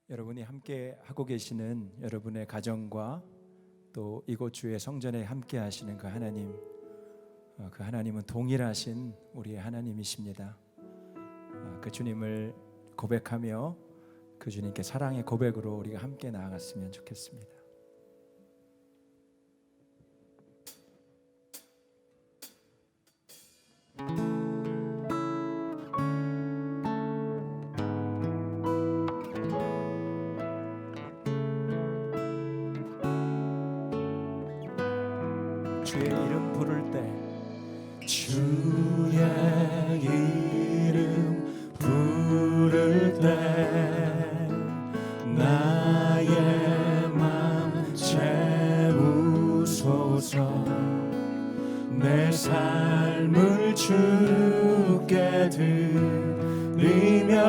여러분이 함께 하고 계시는 여러분의 가정과 또 이곳 주의 성전에 함께 하시는 그 하나님, 그 하나님은 동일하신 우리의 하나님이십니다. 그 주님을 고백하며 그 주님께 사랑의 고백으로 우리가 함께 나아갔으면 좋겠습니다. 주의 이름 부를 때 주의 이름 부를 때 나의 맘 채우소서. 내 삶을 주께 드리며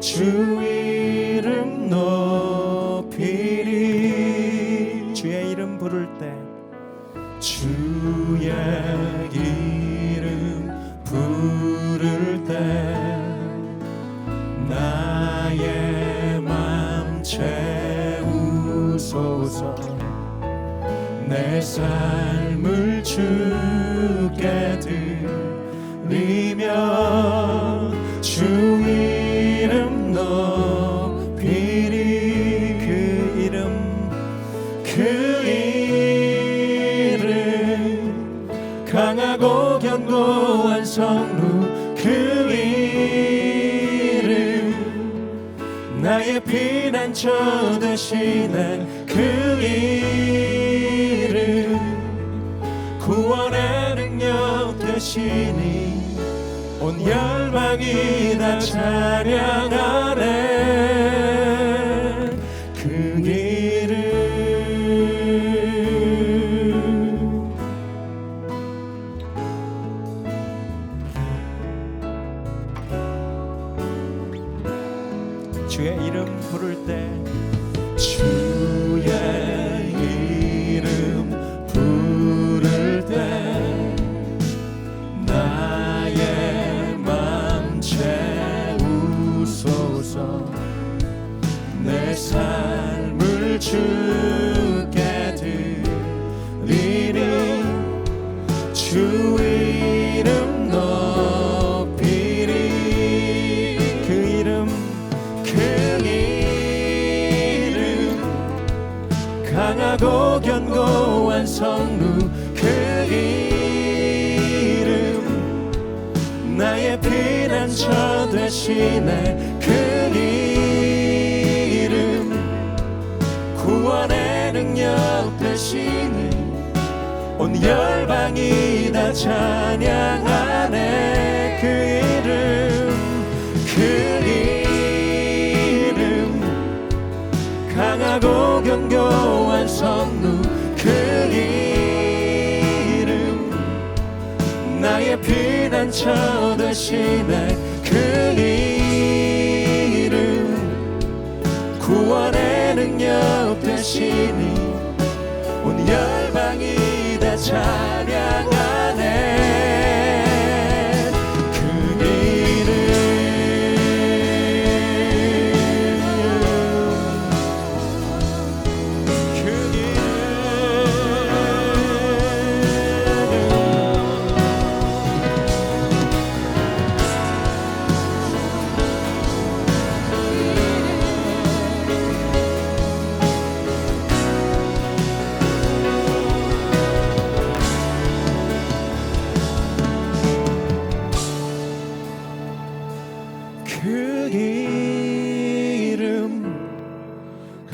주 이름 높이리. 주의 이름 부를 때 주의 이름 부를 때 나의 맘 채우소서. 내 삶을 주께 드리며 주 이름 높이리. 그 이름 강하고 견고한 성루. 그 이름 나의 피난처 되시네. 그 이름 구원의 능력 되시니 온 열방이 다 찬양하네. 그 이름 주의 이름 부를 때 주의 이름 부를 때 나의 맘 채우소서. 내 삶을 주께 드리니 주 이름 높이리. 그 이름 강하고 견고한 성루. 그 이름 나의 피난처 되시네. 그 이름 구원의 능력 되시니 온 열방이 다 찬양하네. 그 이름 강하고 견고한 성루. 그 이름 나의 피난처 되시네. 그 이름 구원의 능력 되시니 온 열방이 다 찬양하네. 그 이름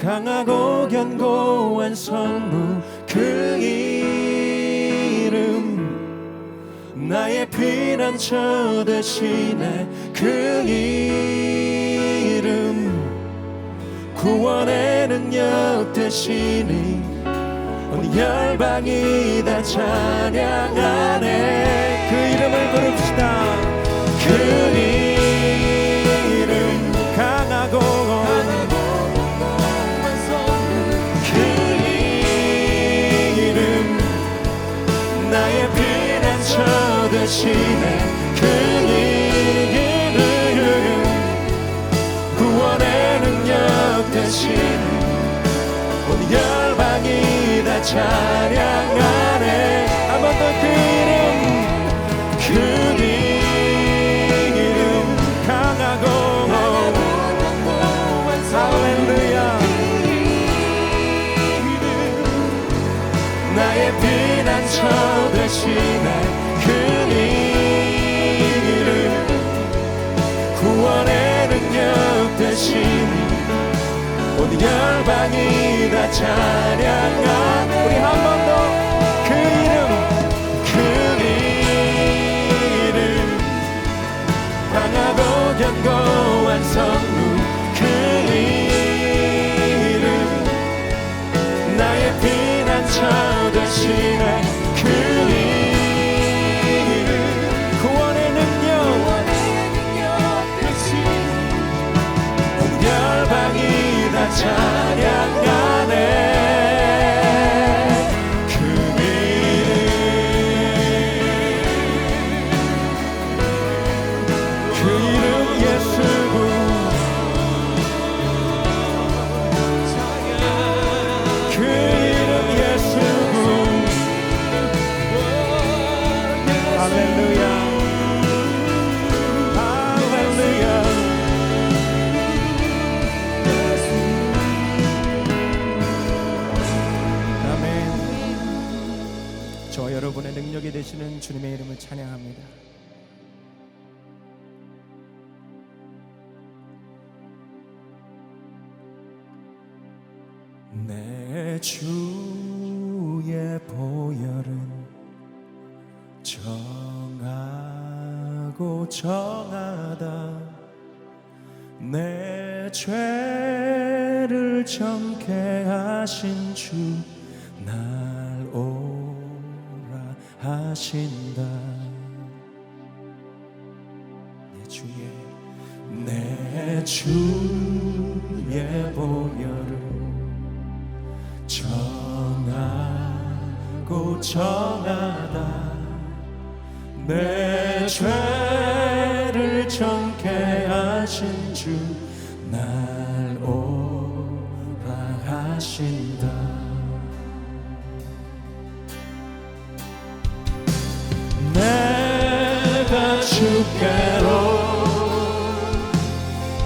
강하고 견고한 성부 그 이름 나의 피난처 되시네 그 이름 구원의 능력 되시니 온 열방이 다 찬양하네 그 이름을 부릅시다 그 이름 강하고 그 이름 나의 피난처 되시네 그 이름 구원의 능력 되시네 온 열방이 다 찬양하네 한 번 더 그 이름 강하고 할렐루야 나의 피난처 되시네 그 이름 구원의 능력 되시니 온 열방이 다 찬양하 우리 한 번 더 그 이름 강하고 견고한 성부 그 이름 나의 피난처 되시네 그 이름 구원의 능력 되시네 온 열방이 다 찬양하네 그 이름 예수구 그 이름 예수구 할렐루야 할렐루야 아멘 저와 여러분의 능력이 되시는 주님의 이름을 찬양합니다. 내 주의 보혈은 정하고 정하다 내 죄를 정케하신 주 날 오라 하신다 내 주의 보혈을 정하고 정하다 내 죄를 정케하신 주 날 오라 하신다 내가 주께로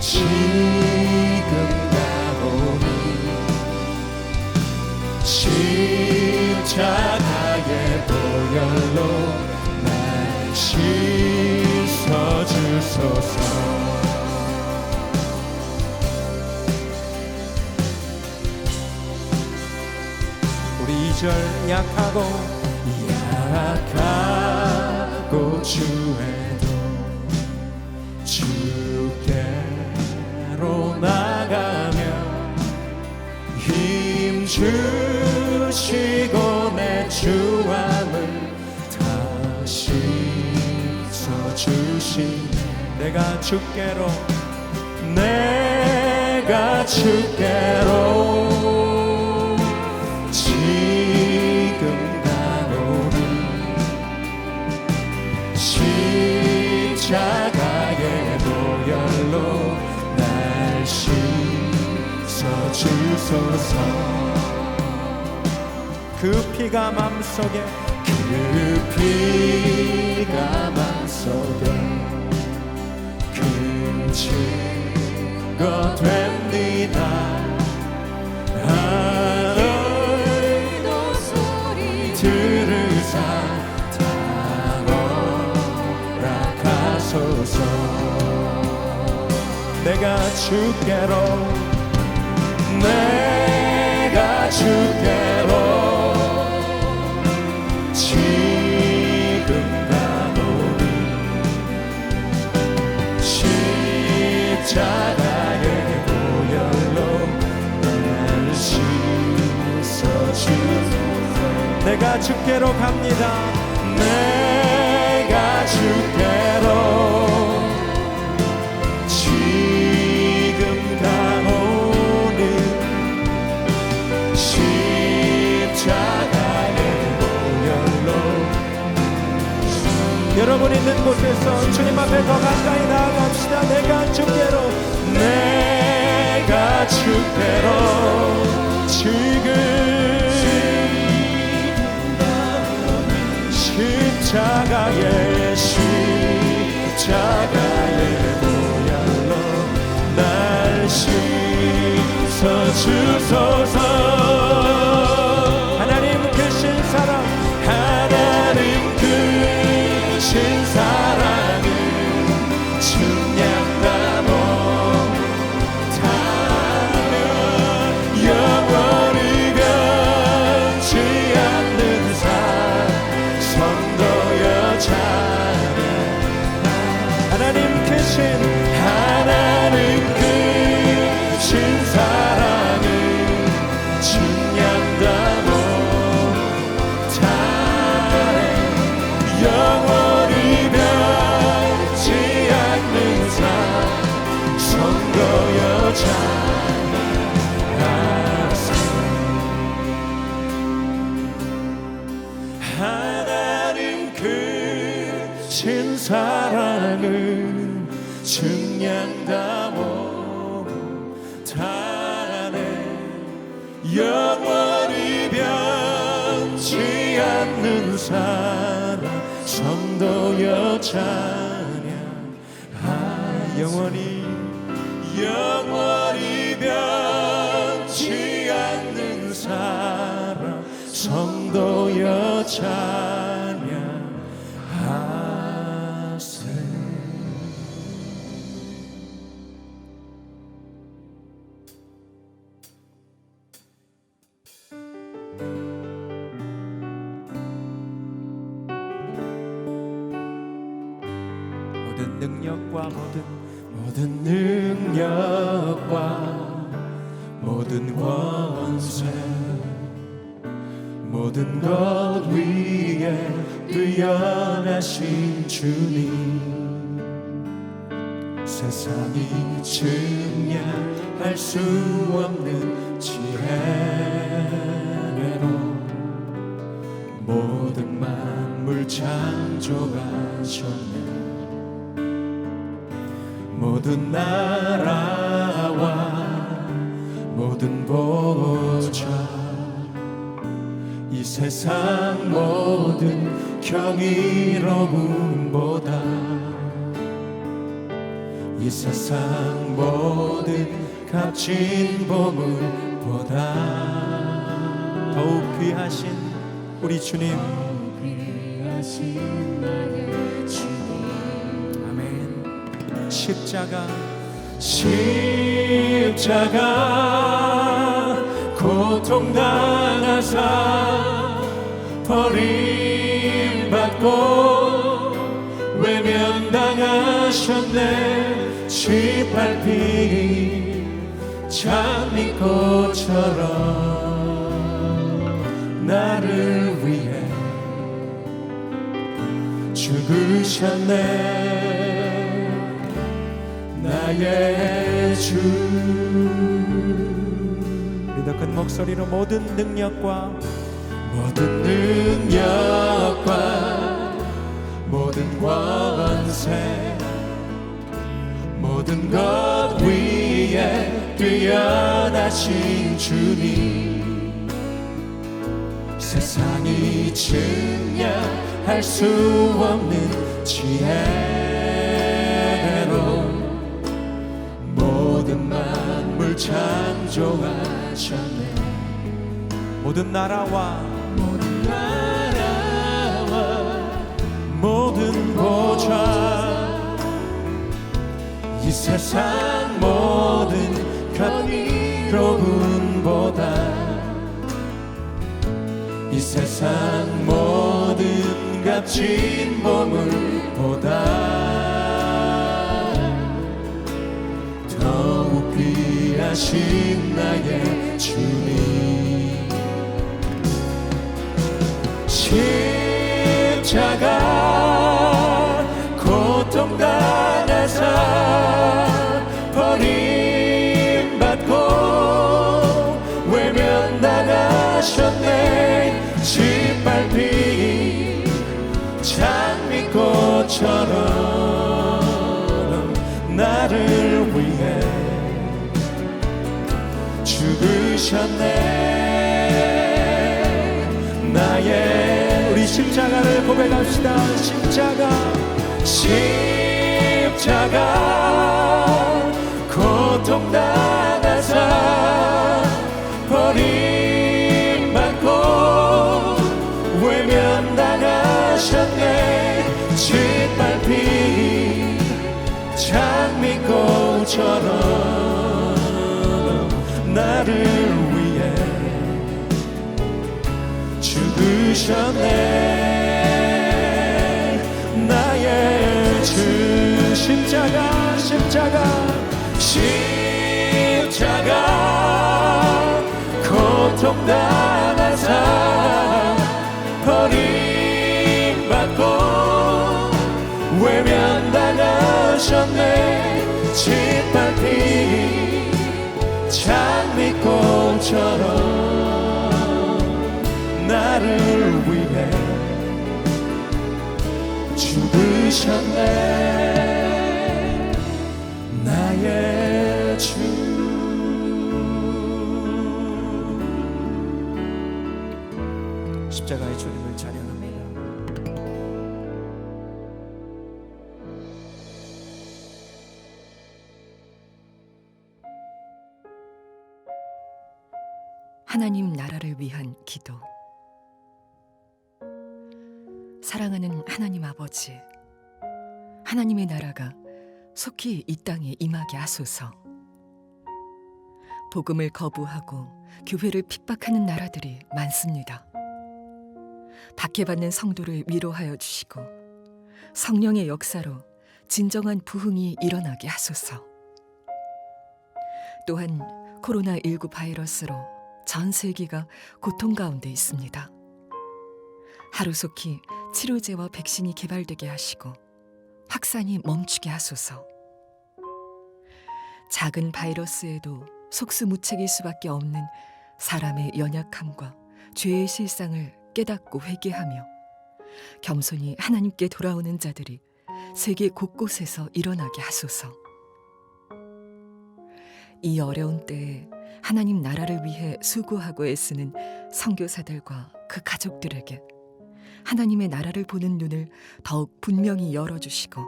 지금 가오니 십자가의 보혈로 날 씻어주소서 우리 2절 약하고 주에도 주께로 나가며 힘 주시고 내 주함을 다시 써주시네 내가 주께로 지금 가오니 십자가의 보혈로 날 씻어주소서 그 피가 맘속에 그 피가 맘속에 그 증거 됩니다 하늘도 소리 들으사 다 허락하소서 내가 주께로 내가 주께로 지금 가노니 십자가의 보혈로 날 씻어주소서. 내가 주께로 갑니다. 내가 주께로 지금 가오는 십자가의 보혈로. 여러분 있는 곳에서 주님 앞에 더 가까이 나아갑시다. 내가 주께로, 내가 주께로 지금 십자가의 보혈로 날 씻어주소서. 하나님 크신 사랑, 하나님 크신 사랑은 측량다 못하면 영원히 변치 않는 사 성도여 찬양. 하나님 크신 사랑은 측량다 못하네. 영원히 변치 않는 사 성도여 찬양하세. 하나님 크신 사랑은 측량다 못하네. 영원히 변치 않는 사랑 성도여 찬양. 영원히 변치 않는 사랑 성도여 찬양하세. 모든 능력과 모든 능력과 모든 권세 모든 것 위에 뛰어나신 주님. 세상이 측량할 수 없는 지혜로 모든 만물 창조하셨네. 모든 나라와 모든 보좌 이 세상 모든 경이로움보다 이 세상 모든 값진 보물보다 더욱 귀하신 우리 주님, 귀하신 나의 주님. 아멘. 십자가 고통당하사 버림받고 외면당하셨네. 짓밟힌 장미꽃처럼 나를 위해 죽으셨네. 나의 주. 우리 더 큰 목소리로 모든 능력과 모든 권세 모든 것 위에 뛰어나신 주님. 세상이 측량할 수 없는 지혜로 모든 만물 창조하셨네. 모든 나라와 모든 보좌 이 세상 모든 것 로군보다 이 세상 모든 값진 보물보다 더욱 귀하신 나의 주님. 십자가 고통당하사 버림받고 외면당하셨네. 짓밟힌 장미꽃처럼 나를 위해 죽으셨네. 나의 우리 십자가를 고백합시다. 십자가 고통당하사 버림받고 외면당하셨네. 짓밟힌 장미꽃처럼 나를 위해 죽으셨네. 나의 주 십자가 고통당하사 버림받고 외면당하셨네. 짓밟힌 장미꽃처럼 나를 위해 죽으셨네. 나의 주. 십자가의 주님을 찬양합니다. 하나님 나라를 위한 기도. 사랑하는 하나님 아버지, 하나님의 나라가 속히 이 땅에 임하게 하소서. 복음을 거부하고 교회를 핍박하는 나라들이 많습니다. 박해받는 성도를 위로하여 주시고 성령의 역사로 진정한 부흥이 일어나게 하소서. 또한 코로나19 바이러스로 전 세계가 고통 가운데 있습니다. 하루속히 치료제와 백신이 개발되게 하시고 확산이 멈추게 하소서. 작은 바이러스에도 속수무책일 수밖에 없는 사람의 연약함과 죄의 실상을 깨닫고 회개하며 겸손히 하나님께 돌아오는 자들이 세계 곳곳에서 일어나게 하소서. 이 어려운 때에 하나님 나라를 위해 수고하고 애쓰는 선교사들과 그 가족들에게 하나님의 나라를 보는 눈을 더욱 분명히 열어주시고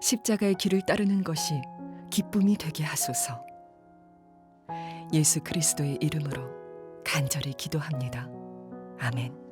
십자가의 길을 따르는 것이 기쁨이 되게 하소서. 예수 그리스도의 이름으로 간절히 기도합니다. 아멘.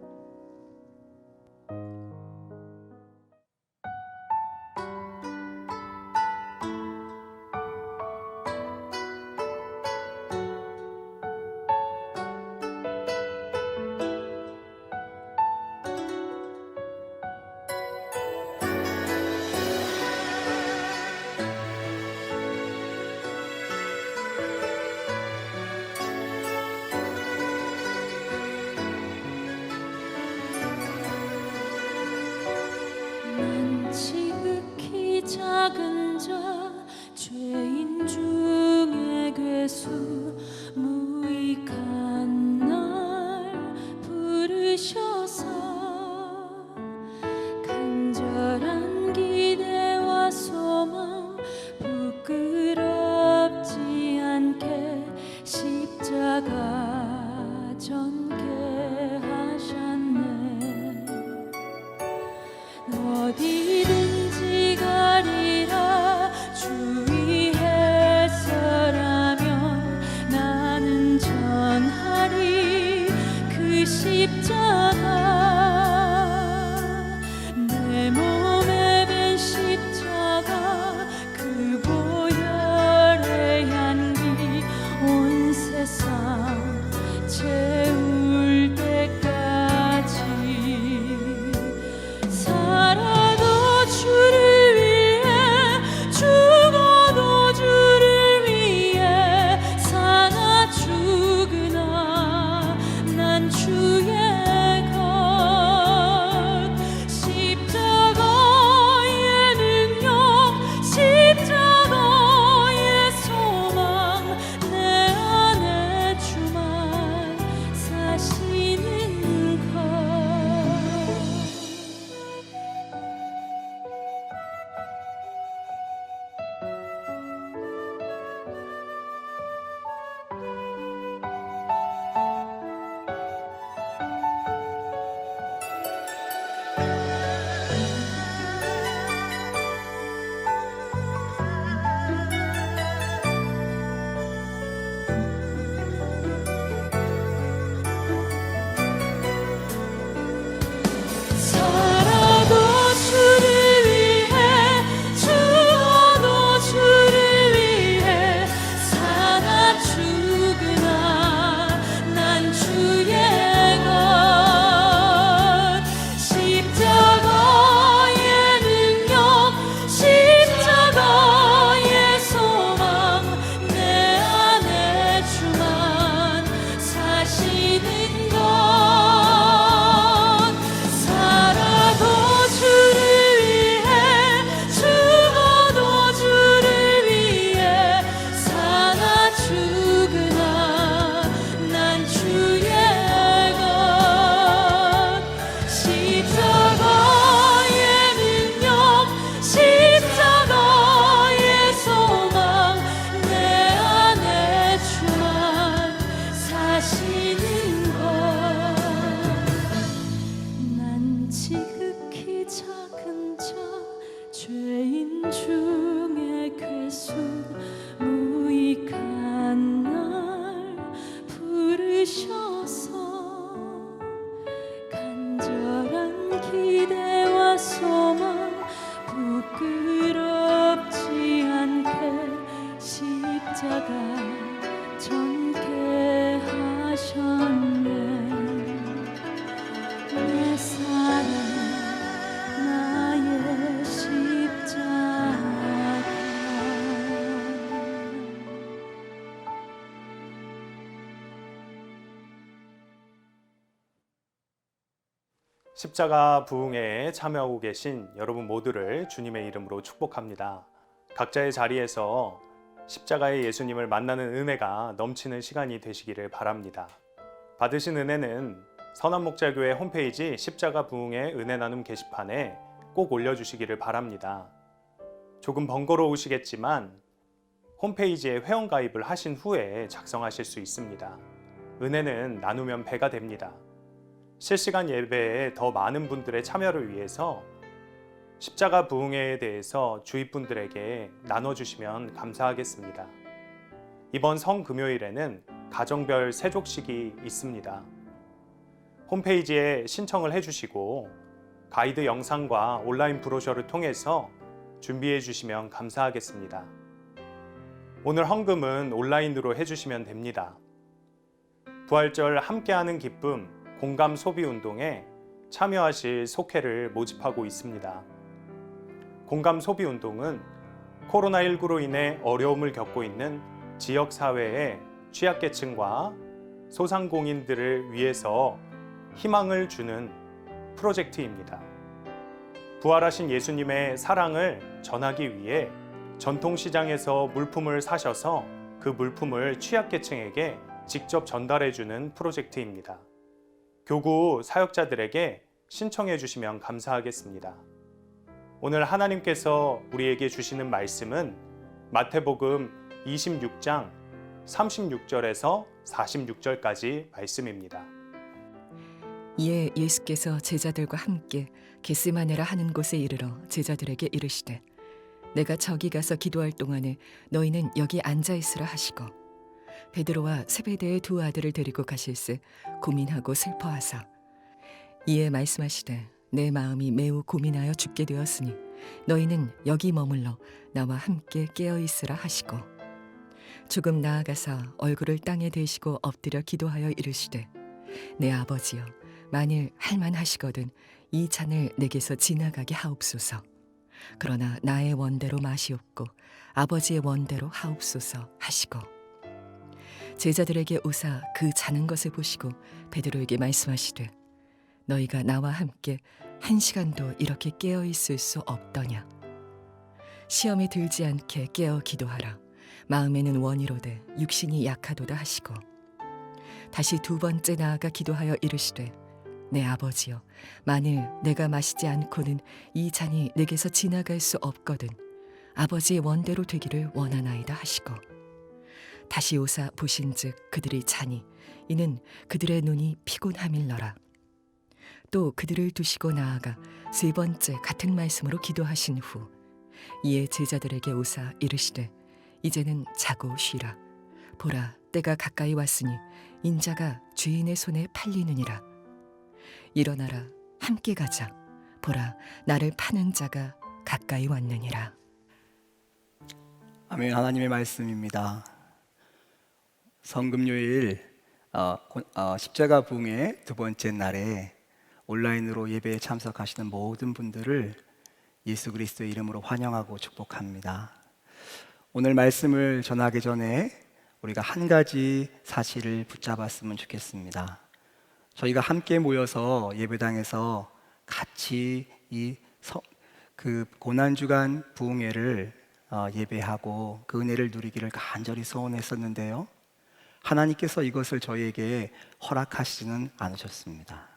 젊게 하셨네. 내 사랑 나의 십자가. 십자가 부흥회에 참여하고 계신 여러분 모두를 주님의 이름으로 축복합니다. 각자의 자리에서 십자가의 예수님을 만나는 은혜가 넘치는 시간이 되시기를 바랍니다. 받으신 은혜는 선한목자교회 홈페이지 십자가 부흥회 은혜 나눔 게시판에 꼭 올려주시기를 바랍니다. 조금 번거로우시겠지만 홈페이지에 회원가입을 하신 후에 작성하실 수 있습니다. 은혜는 나누면 배가 됩니다. 실시간 예배에 더 많은 분들의 참여를 위해서 십자가 부흥회에 대해서 주위 분들에게 나눠주시면 감사하겠습니다. 이번 성금요일에는 가정별 세족식이 있습니다. 홈페이지에 신청을 해주시고 가이드 영상과 온라인 브로셔를 통해서 준비해 주시면 감사하겠습니다. 오늘 헌금은 온라인으로 해주시면 됩니다. 부활절 함께하는 기쁨 공감 소비 운동에 참여하실 속회를 모집하고 있습니다. 공감 소비 운동은 코로나19로 인해 어려움을 겪고 있는 지역사회의 취약계층과 소상공인들을 위해서 희망을 주는 프로젝트입니다. 부활하신 예수님의 사랑을 전하기 위해 전통시장에서 물품을 사셔서 그 물품을 취약계층에게 직접 전달해주는 프로젝트입니다. 교구 사역자들에게 신청해 주시면 감사하겠습니다. 오늘 하나님께서 우리에게 주시는 말씀은 마태복음 26장 36절에서 46절까지 말씀입니다. 이에 예수께서 제자들과 함께 겟세마네라 하는 곳에 이르러 제자들에게 이르시되 내가 저기 가서 기도할 동안에 너희는 여기 앉아 있으라 하시고 베드로와 세베대의 두 아들을 데리고 가실새 고민하고 슬퍼하사 이에 말씀하시되 내 마음이 매우 고민하여 죽게 되었으니 너희는 여기 머물러 나와 함께 깨어 있으라 하시고 조금 나아가서 얼굴을 땅에 대시고 엎드려 기도하여 이르시되 내 아버지여 만일 할만하시거든 이 잔을 내게서 지나가게 하옵소서. 그러나 나의 원대로 마시옵고 아버지의 원대로 하옵소서 하시고 제자들에게 오사 그 자는 것을 보시고 베드로에게 말씀하시되 너희가 나와 함께 1시간도 이렇게 깨어 있을 수 없더냐. 시험에 들지 않게 깨어 기도하라. 마음에는 원이로되 육신이 약하도다 하시고 다시 두 번째 나아가 기도하여 이르시되 내 아버지여 만일 내가 마시지 않고는 이 잔이 내게서 지나갈 수 없거든 아버지의 원대로 되기를 원하나이다 하시고 다시 오사 보신즉 그들이 자니 이는 그들의 눈이 피곤함일러라. 또 그들을 두시고 나아가 세 번째 같은 말씀으로 기도하신 후 이에 제자들에게 오사 이르시되 이제는 자고 쉬라. 보라 때가 가까이 왔으니 인자가 주인의 손에 팔리느니라. 일어나라 함께 가자. 보라 나를 파는 자가 가까이 왔느니라. 아멘. 하나님의 말씀입니다. 성금요일 십자가 부흥회 두 번째 날에 온라인으로 예배에 참석하시는 모든 분들을 예수 그리스도의 이름으로 환영하고 축복합니다. 오늘 말씀을 전하기 전에 우리가 한 가지 사실을 붙잡았으면 좋겠습니다. 저희가 함께 모여서 예배당에서 같이 그 고난주간 부흥회를 예배하고 그 은혜를 누리기를 간절히 소원했었는데요. 하나님께서 이것을 저희에게 허락하시지는 않으셨습니다.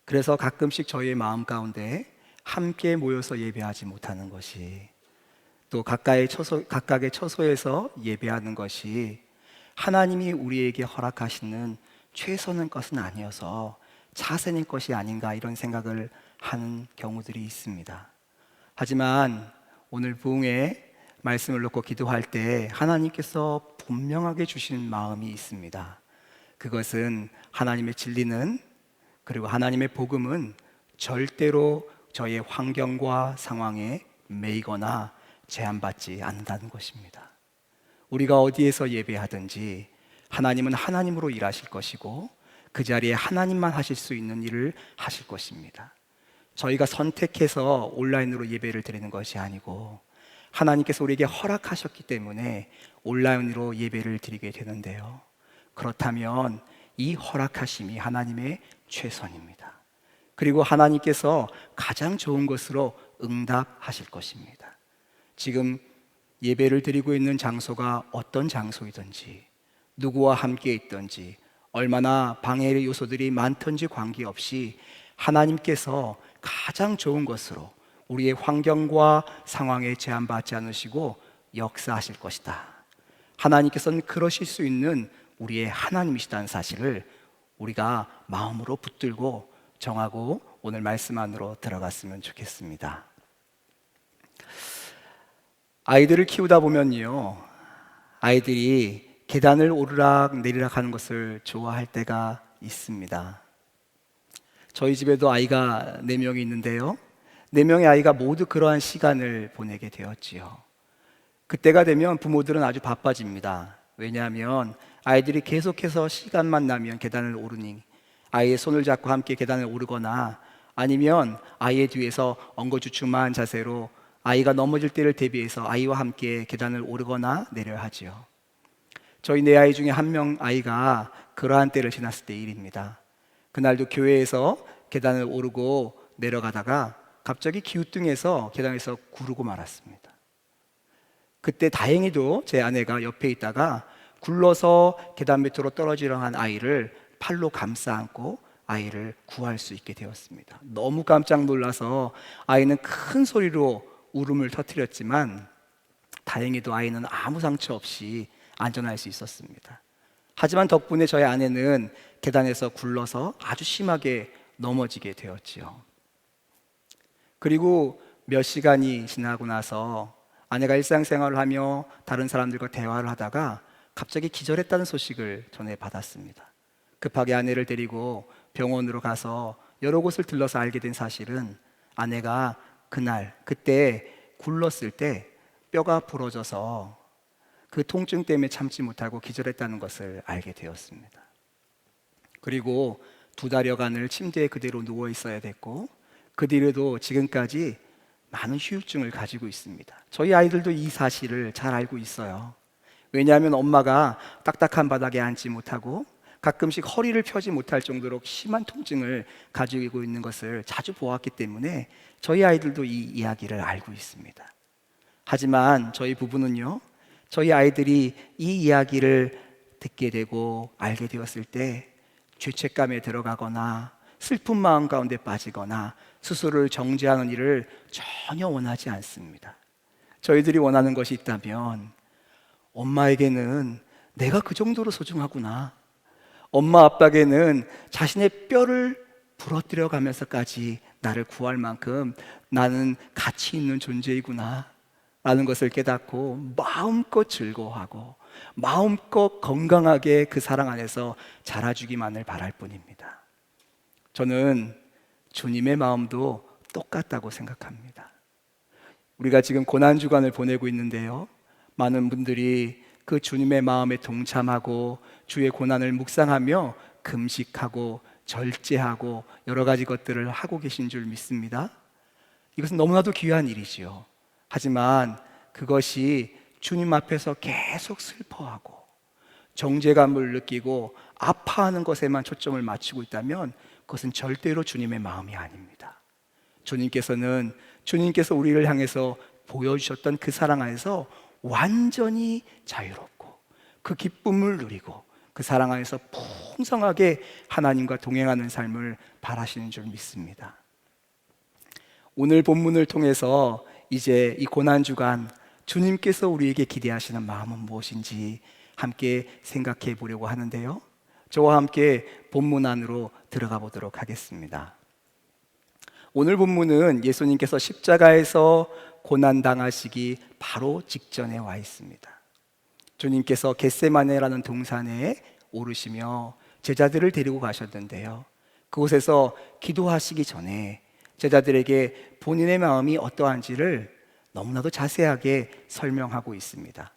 그래서 가끔씩 저희의 마음 가운데 함께 모여서 예배하지 못하는 것이 또 각각의 처소에서 예배하는 것이 하나님이 우리에게 허락하시는 최선의 것은 아니어서 차선의 것이 아닌가 이런 생각을 하는 경우들이 있습니다. 하지만 오늘 부흥회 말씀을 놓고 기도할 때 하나님께서 분명하게 주시는 마음이 있습니다. 그것은 하나님의 진리는 그리고 하나님의 복음은 절대로 저의 환경과 상황에 매이거나 제한받지 않는다는 것입니다. 우리가 어디에서 예배하든지 하나님은 하나님으로 일하실 것이고 그 자리에 하나님만 하실 수 있는 일을 하실 것입니다. 저희가 선택해서 온라인으로 예배를 드리는 것이 아니고 하나님께서 우리에게 허락하셨기 때문에 온라인으로 예배를 드리게 되는데요. 그렇다면 이 허락하심이 하나님의 최선입니다. 그리고 하나님께서 가장 좋은 것으로 응답하실 것입니다. 지금 예배를 드리고 있는 장소가 어떤 장소이든지 누구와 함께 있든지 얼마나 방해의 요소들이 많든지 관계없이 하나님께서 가장 좋은 것으로 우리의 환경과 상황에 제한받지 않으시고 역사하실 것이다. 하나님께서는 그러실 수 있는 우리의 하나님이시다는 사실을 우리가 마음으로 붙들고 정하고 오늘 말씀 안으로 들어갔으면 좋겠습니다. 아이들을 키우다 보면요, 아이들이 계단을 오르락 내리락 하는 것을 좋아할 때가 있습니다. 저희 집에도 아이가 4명이 있는데요, 4명의 아이가 모두 그러한 시간을 보내게 되었지요. 그때가 되면 부모들은 아주 바빠집니다. 왜냐하면 아이들이 계속해서 시간만 나면 계단을 오르니 아이의 손을 잡고 함께 계단을 오르거나 아니면 아이의 뒤에서 엉거주춤한 자세로 아이가 넘어질 때를 대비해서 아이와 함께 계단을 오르거나 내려야 하지요. 저희 4아이 중에 1명 아이가 그러한 때를 지났을 때 일입니다. 그날도 교회에서 계단을 오르고 내려가다가 갑자기 기우뚱해서 계단에서 구르고 말았습니다. 그때 다행히도 제 아내가 옆에 있다가 굴러서 계단 밑으로 떨어지려 한 아이를 팔로 감싸 안고 아이를 구할 수 있게 되었습니다. 너무 깜짝 놀라서 아이는 큰 소리로 울음을 터뜨렸지만 다행히도 아이는 아무 상처 없이 안전할 수 있었습니다. 하지만 덕분에 저희 아내는 계단에서 굴러서 아주 심하게 넘어지게 되었지요. 그리고 몇 시간이 지나고 나서 아내가 일상생활을 하며 다른 사람들과 대화를 하다가 갑자기 기절했다는 소식을 전해받았습니다. 급하게 아내를 데리고 병원으로 가서 여러 곳을 들러서 알게 된 사실은 아내가 그때 굴렀을 때 뼈가 부러져서 그 통증 때문에 참지 못하고 기절했다는 것을 알게 되었습니다. 그리고 2달여간을 침대에 그대로 누워 있어야 됐고 그 뒤로도 지금까지 많은 후유증을 가지고 있습니다. 저희 아이들도 이 사실을 잘 알고 있어요. 왜냐하면 엄마가 딱딱한 바닥에 앉지 못하고 가끔씩 허리를 펴지 못할 정도로 심한 통증을 가지고 있는 것을 자주 보았기 때문에 저희 아이들도 이 이야기를 알고 있습니다. 하지만 저희 부부는요, 저희 아이들이 이 이야기를 듣게 되고 알게 되었을 때 죄책감에 들어가거나 슬픈 마음 가운데 빠지거나 스스로를 정죄하는 일을 전혀 원하지 않습니다. 저희들이 원하는 것이 있다면 엄마에게는 내가 그 정도로 소중하구나, 엄마 아빠에게는 자신의 뼈를 부러뜨려 가면서까지 나를 구할 만큼 나는 가치 있는 존재이구나 라는 것을 깨닫고 마음껏 즐거워하고 마음껏 건강하게 그 사랑 안에서 자라주기만을 바랄 뿐입니다. 저는 주님의 마음도 똑같다고 생각합니다. 우리가 지금 고난주간을 보내고 있는데요, 많은 분들이 그 주님의 마음에 동참하고 주의 고난을 묵상하며 금식하고 절제하고 여러 가지 것들을 하고 계신 줄 믿습니다. 이것은 너무나도 귀한 일이지요. 하지만 그것이 주님 앞에서 계속 슬퍼하고 정죄감을 느끼고 아파하는 것에만 초점을 맞추고 있다면 그것은 절대로 주님의 마음이 아닙니다. 주님께서 우리를 향해서 보여주셨던 그 사랑 안에서 완전히 자유롭고 그 기쁨을 누리고 그 사랑 안에서 풍성하게 하나님과 동행하는 삶을 바라시는 줄 믿습니다. 오늘 본문을 통해서 이제 이 고난주간 주님께서 우리에게 기대하시는 마음은 무엇인지 함께 생각해 보려고 하는데요, 저와 함께 본문 안으로 들어가 보도록 하겠습니다. 오늘 본문은 예수님께서 십자가에서 고난당하시기 바로 직전에 와 있습니다. 주님께서 겟세마네라는 동산에 오르시며 제자들을 데리고 가셨는데요, 그곳에서 기도하시기 전에 제자들에게 본인의 마음이 어떠한지를 너무나도 자세하게 설명하고 있습니다.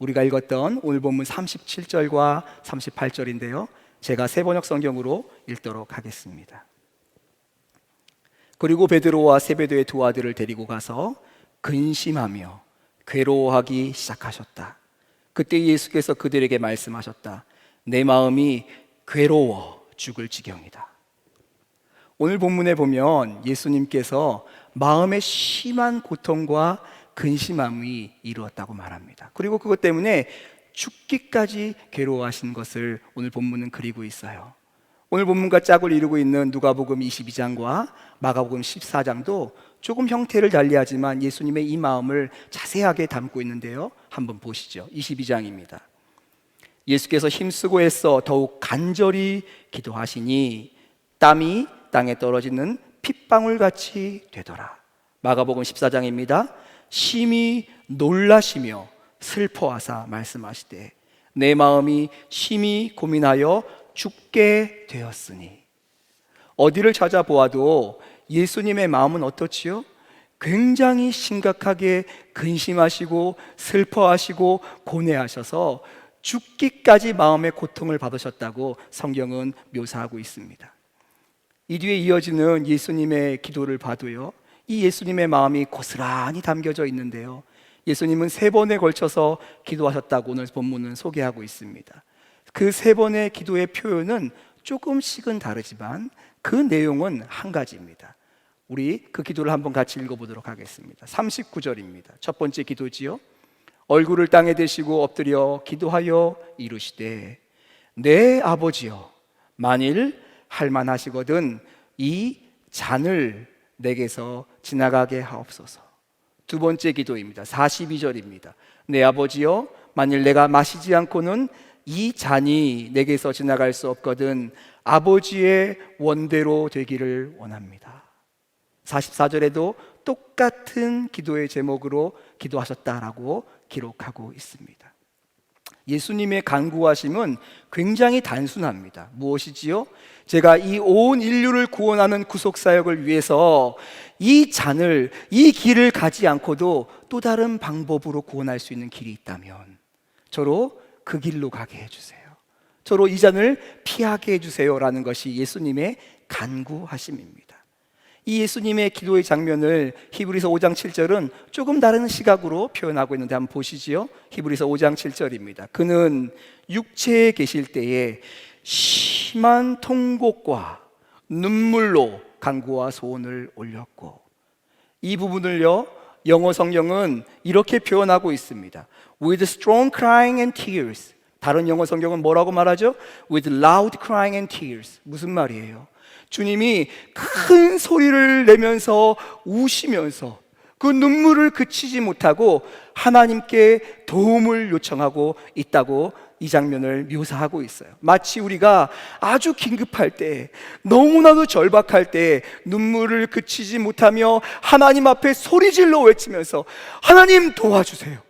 우리가 읽었던 오늘 본문 37절과 38절인데요. 제가 세번역 성경으로 읽도록 하겠습니다. 그리고 베드로와 세베대의 두 아들을 데리고 가서 근심하며 괴로워하기 시작하셨다. 그때 예수께서 그들에게 말씀하셨다. 내 마음이 괴로워 죽을 지경이다. 오늘 본문에 보면 예수님께서 마음의 심한 고통과 근심함이 이루었다고 말합니다. 그리고 그것 때문에 죽기까지 괴로워하신 것을 오늘 본문은 그리고 있어요. 오늘 본문과 짝을 이루고 있는 누가복음 22장과 마가복음 14장도 조금 형태를 달리하지만 예수님의 이 마음을 자세하게 담고 있는데요. 한번 보시죠. 22장입니다. 예수께서 힘쓰고 애써 더욱 간절히 기도하시니 땀이 땅에 떨어지는 핏방울같이 되더라. 마가복음 14장입니다. 심히 놀라시며 슬퍼하사 말씀하시되 내 마음이 심히 고민하여 죽게 되었으니. 어디를 찾아보아도 예수님의 마음은 어떻지요? 굉장히 심각하게 근심하시고 슬퍼하시고 고뇌하셔서 죽기까지 마음의 고통을 받으셨다고 성경은 묘사하고 있습니다. 이 뒤에 이어지는 예수님의 기도를 봐도요, 이 예수님의 마음이 고스란히 담겨져 있는데요, 예수님은 3번에 걸쳐서 기도하셨다고 오늘 본문은 소개하고 있습니다. 그 3번의 기도의 표현은 조금씩은 다르지만 그 내용은 한 가지입니다. 우리 그 기도를 한번 같이 읽어보도록 하겠습니다. 39절입니다. 첫 번째 기도지요. 얼굴을 땅에 대시고 엎드려 기도하여 이르시되 내 아버지여, 만일 할만하시거든 이 잔을 내게서 지나가게 하옵소서. 두 번째 기도입니다. 42절입니다. 내 아버지여, 만일 내가 마시지 않고는 이 잔이 내게서 지나갈 수 없거든 아버지의 원대로 되기를 원합니다. 44절에도 똑같은 기도의 제목으로 기도하셨다라고 기록하고 있습니다. 예수님의 간구하심은 굉장히 단순합니다. 무엇이지요? 제가 이 온 인류를 구원하는 구속사역을 위해서 이 잔을, 이 길을 가지 않고도 또 다른 방법으로 구원할 수 있는 길이 있다면 저로 그 길로 가게 해주세요. 저로 이 잔을 피하게 해주세요 라는 것이 예수님의 간구하심입니다. 이 예수님의 기도의 장면을 히브리서 5장 7절은 조금 다른 시각으로 표현하고 있는데 한번 보시지요. 히브리서 5장 7절입니다. 그는 육체에 계실 때에 심한 통곡과 눈물로 간구와 소원을 올렸고, 이 부분을요 영어 성경은 이렇게 표현하고 있습니다. With strong crying and tears. 다른 영어 성경은 뭐라고 말하죠? With loud crying and tears. 무슨 말이에요? 주님이 큰 소리를 내면서 우시면서 그 눈물을 그치지 못하고 하나님께 도움을 요청하고 있다고 이 장면을 묘사하고 있어요. 마치 우리가 아주 긴급할 때, 너무나도 절박할 때 눈물을 그치지 못하며 하나님 앞에 소리질러 외치면서 하나님 도와주세요,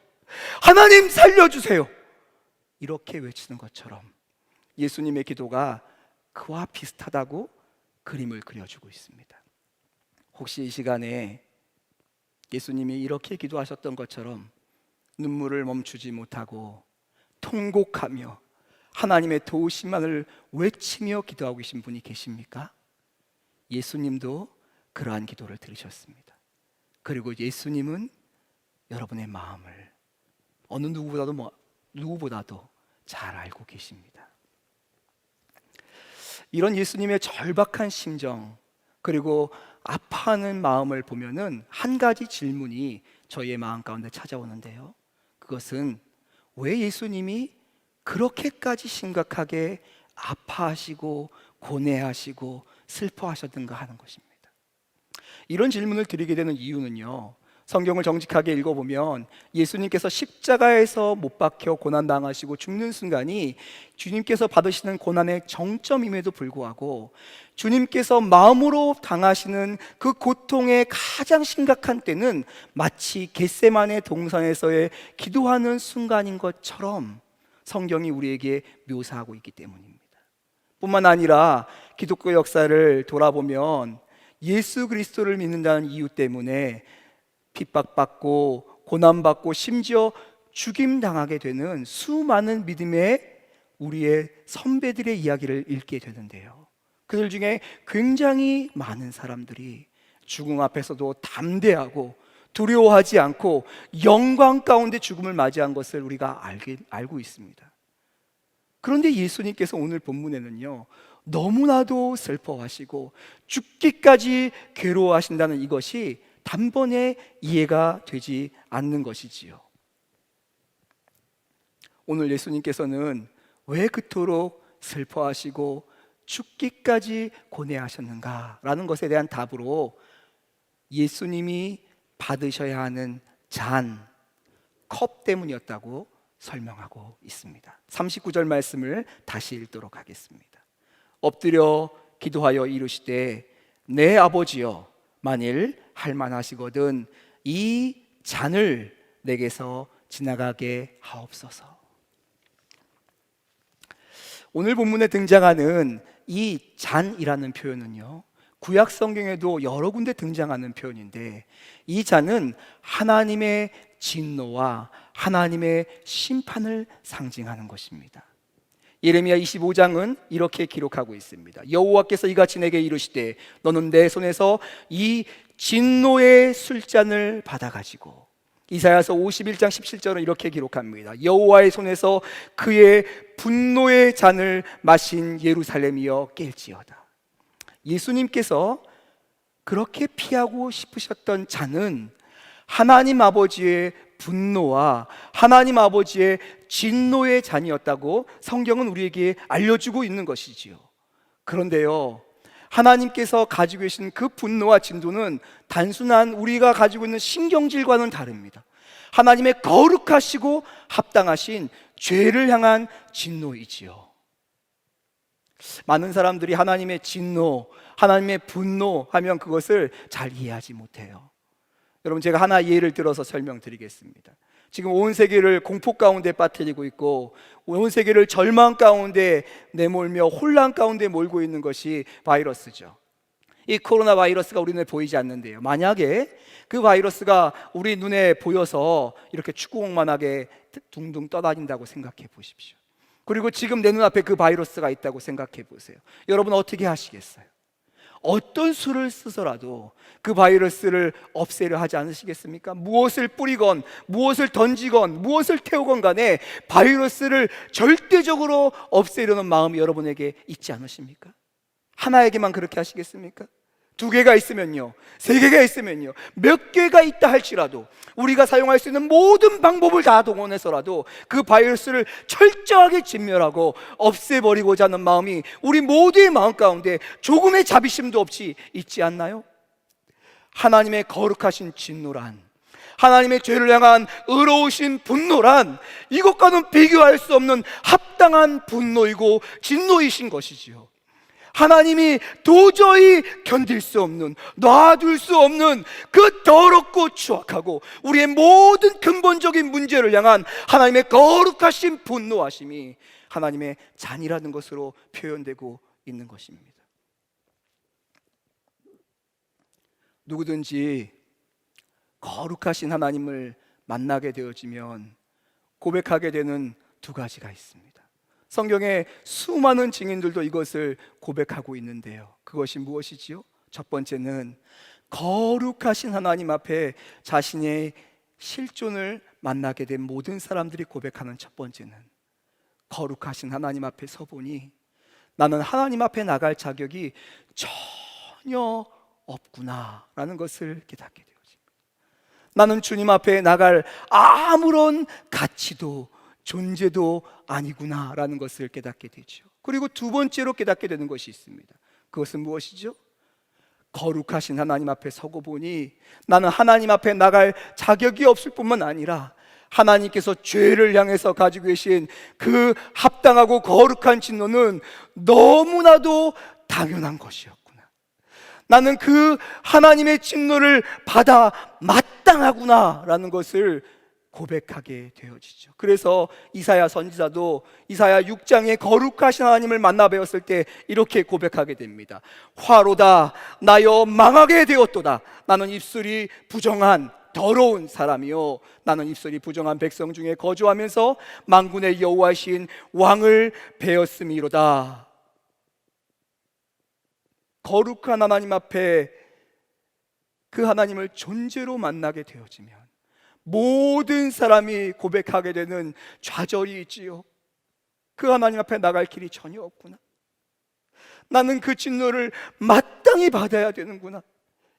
하나님 살려주세요, 이렇게 외치는 것처럼 예수님의 기도가 그와 비슷하다고 그림을 그려주고 있습니다. 혹시 이 시간에 예수님이 이렇게 기도하셨던 것처럼 눈물을 멈추지 못하고 통곡하며 하나님의 도우심만을 외치며 기도하고 계신 분이 계십니까? 예수님도 그러한 기도를 들으셨습니다. 그리고 예수님은 여러분의 마음을 어느 누구보다도 잘 알고 계십니다. 이런 예수님의 절박한 심정, 그리고 아파하는 마음을 보면은 한 가지 질문이 저희의 마음 가운데 찾아오는데요, 그것은 왜 예수님이 그렇게까지 심각하게 아파하시고 고뇌하시고 슬퍼하셨는가 하는 것입니다. 이런 질문을 드리게 되는 이유는요, 성경을 정직하게 읽어보면 예수님께서 십자가에서 못 박혀 고난당하시고 죽는 순간이 주님께서 받으시는 고난의 정점임에도 불구하고 주님께서 마음으로 당하시는 그 고통의 가장 심각한 때는 마치 겟세마네 동산에서의 기도하는 순간인 것처럼 성경이 우리에게 묘사하고 있기 때문입니다. 뿐만 아니라 기독교 역사를 돌아보면 예수 그리스도를 믿는다는 이유 때문에 핍박받고 고난받고 심지어 죽임당하게 되는 수많은 믿음의 우리의 선배들의 이야기를 읽게 되는데요. 그들 중에 굉장히 많은 사람들이 죽음 앞에서도 담대하고 두려워하지 않고 영광 가운데 죽음을 맞이한 것을 우리가 알고 있습니다. 그런데 예수님께서 오늘 본문에는요, 너무나도 슬퍼하시고 죽기까지 괴로워하신다는 이것이 단번에 이해가 되지 않는 것이지요. 오늘 예수님께서는 왜 그토록 슬퍼하시고 죽기까지 고뇌하셨는가라는 것에 대한 답으로 예수님이 받으셔야 하는 잔, 컵 때문이었다고 설명하고 있습니다. 39절 말씀을 다시 읽도록 하겠습니다. 엎드려 기도하여 이르시되 내 아버지여, 만일 할만하시거든 이 잔을 내게서 지나가게 하옵소서. 오늘 본문에 등장하는 이 잔이라는 표현은요, 구약 성경에도 여러 군데 등장하는 표현인데, 이 잔은 하나님의 진노와 하나님의 심판을 상징하는 것입니다. 예레미야 25장은 이렇게 기록하고 있습니다. 여호와께서 이같이 내게 이르시되 너는 내 손에서 이 진노의 술잔을 받아가지고, 이사야서 51장 17절은 이렇게 기록합니다. 여호와의 손에서 그의 분노의 잔을 마신 예루살렘이여 깰지어다. 예수님께서 그렇게 피하고 싶으셨던 잔은 하나님 아버지의 분노와 하나님 아버지의 진노의 잔이었다고 성경은 우리에게 알려주고 있는 것이지요. 그런데요, 하나님께서 가지고 계신 그 분노와 진노는 단순한 우리가 가지고 있는 신경질과는 다릅니다. 하나님의 거룩하시고 합당하신 죄를 향한 진노이지요. 많은 사람들이 하나님의 진노, 하나님의 분노 하면 그것을 잘 이해하지 못해요. 여러분, 제가 하나 예를 들어서 설명드리겠습니다. 지금 온 세계를 공포 가운데 빠뜨리고 있고 온 세계를 절망 가운데 내몰며 혼란 가운데 몰고 있는 것이 바이러스죠. 이 코로나 바이러스가 우리 눈에 보이지 않는데요, 만약에 그 바이러스가 우리 눈에 보여서 이렇게 축구공만하게 둥둥 떠다닌다고 생각해 보십시오. 그리고 지금 내 눈앞에 그 바이러스가 있다고 생각해 보세요. 여러분 어떻게 하시겠어요? 어떤 수를 쓰서라도 그 바이러스를 없애려 하지 않으시겠습니까? 무엇을 뿌리건 무엇을 던지건 무엇을 태우건 간에 바이러스를 절대적으로 없애려는 마음이 여러분에게 있지 않으십니까? 하나에게만 그렇게 하시겠습니까? 2개가 있으면요, 3개가 있으면요, 몇 개가 있다 할지라도 우리가 사용할 수 있는 모든 방법을 다 동원해서라도 그 바이러스를 철저하게 진멸하고 없애버리고자 하는 마음이 우리 모두의 마음 가운데 조금의 자비심도 없이 있지 않나요? 하나님의 거룩하신 진노란, 하나님의 죄를 향한 의로우신 분노란 이것과는 비교할 수 없는 합당한 분노이고 진노이신 것이지요. 하나님이 도저히 견딜 수 없는, 놔둘 수 없는 그 더럽고 추악하고 우리의 모든 근본적인 문제를 향한 하나님의 거룩하신 분노하심이 하나님의 잔이라는 것으로 표현되고 있는 것입니다. 누구든지 거룩하신 하나님을 만나게 되어지면 고백하게 되는 2가지가 있습니다. 성경의 수많은 증인들도 이것을 고백하고 있는데요, 그것이 무엇이지요? 첫 번째는 거룩하신 하나님 앞에 자신의 실존을 만나게 된 모든 사람들이 고백하는 첫 번째는, 거룩하신 하나님 앞에 서보니 나는 하나님 앞에 나갈 자격이 전혀 없구나 라는 것을 깨닫게 되어집니다. 나는 주님 앞에 나갈 아무런 가치도 존재도 아니구나 라는 것을 깨닫게 되죠. 그리고 2번째로 깨닫게 되는 것이 있습니다. 그것은 무엇이죠? 거룩하신 하나님 앞에 서고 보니 나는 하나님 앞에 나갈 자격이 없을 뿐만 아니라 하나님께서 죄를 향해서 가지고 계신 그 합당하고 거룩한 진노는 너무나도 당연한 것이었구나, 나는 그 하나님의 진노를 받아 마땅하구나 라는 것을 고백하게 되어지죠. 그래서 이사야 선지자도 이사야 6장에 거룩하신 하나님을 만나 배웠을 때 이렇게 고백하게 됩니다. 화로다 나여 망하게 되었도다. 나는 입술이 부정한 더러운 사람이요 나는 입술이 부정한 백성 중에 거주하면서 만군의 여호와신 왕을 배었음이로다. 거룩한 하나님 앞에 그 하나님을 존재로 만나게 되어지면 모든 사람이 고백하게 되는 좌절이 있지요. 그 하나님 앞에 나갈 길이 전혀 없구나. 나는 그 진노를 마땅히 받아야 되는구나.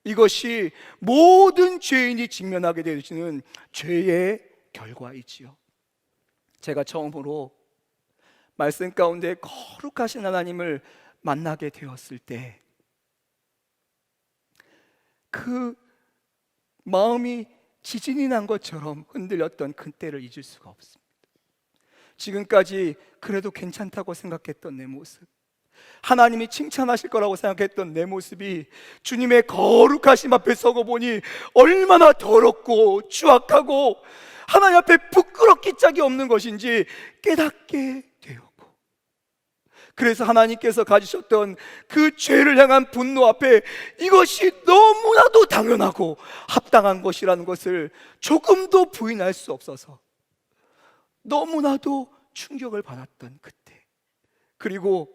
이것이 모든 죄인이 직면하게 되어지는 죄의 결과이지요. 제가 처음으로 말씀 가운데 거룩하신 하나님을 만나게 되었을 때 그 마음이 지진이 난 것처럼 흔들렸던 그때를 잊을 수가 없습니다. 지금까지 그래도 괜찮다고 생각했던 내 모습, 하나님이 칭찬하실 거라고 생각했던 내 모습이 주님의 거룩하심 앞에 서고 보니 얼마나 더럽고 추악하고 하나님 앞에 부끄럽기 짝이 없는 것인지 깨닫게 되었고, 그래서 하나님께서 가지셨던 그 죄를 향한 분노 앞에 이것이 너무나도 당연하고 합당한 것이라는 것을 조금도 부인할 수 없어서 너무나도 충격을 받았던 그때, 그리고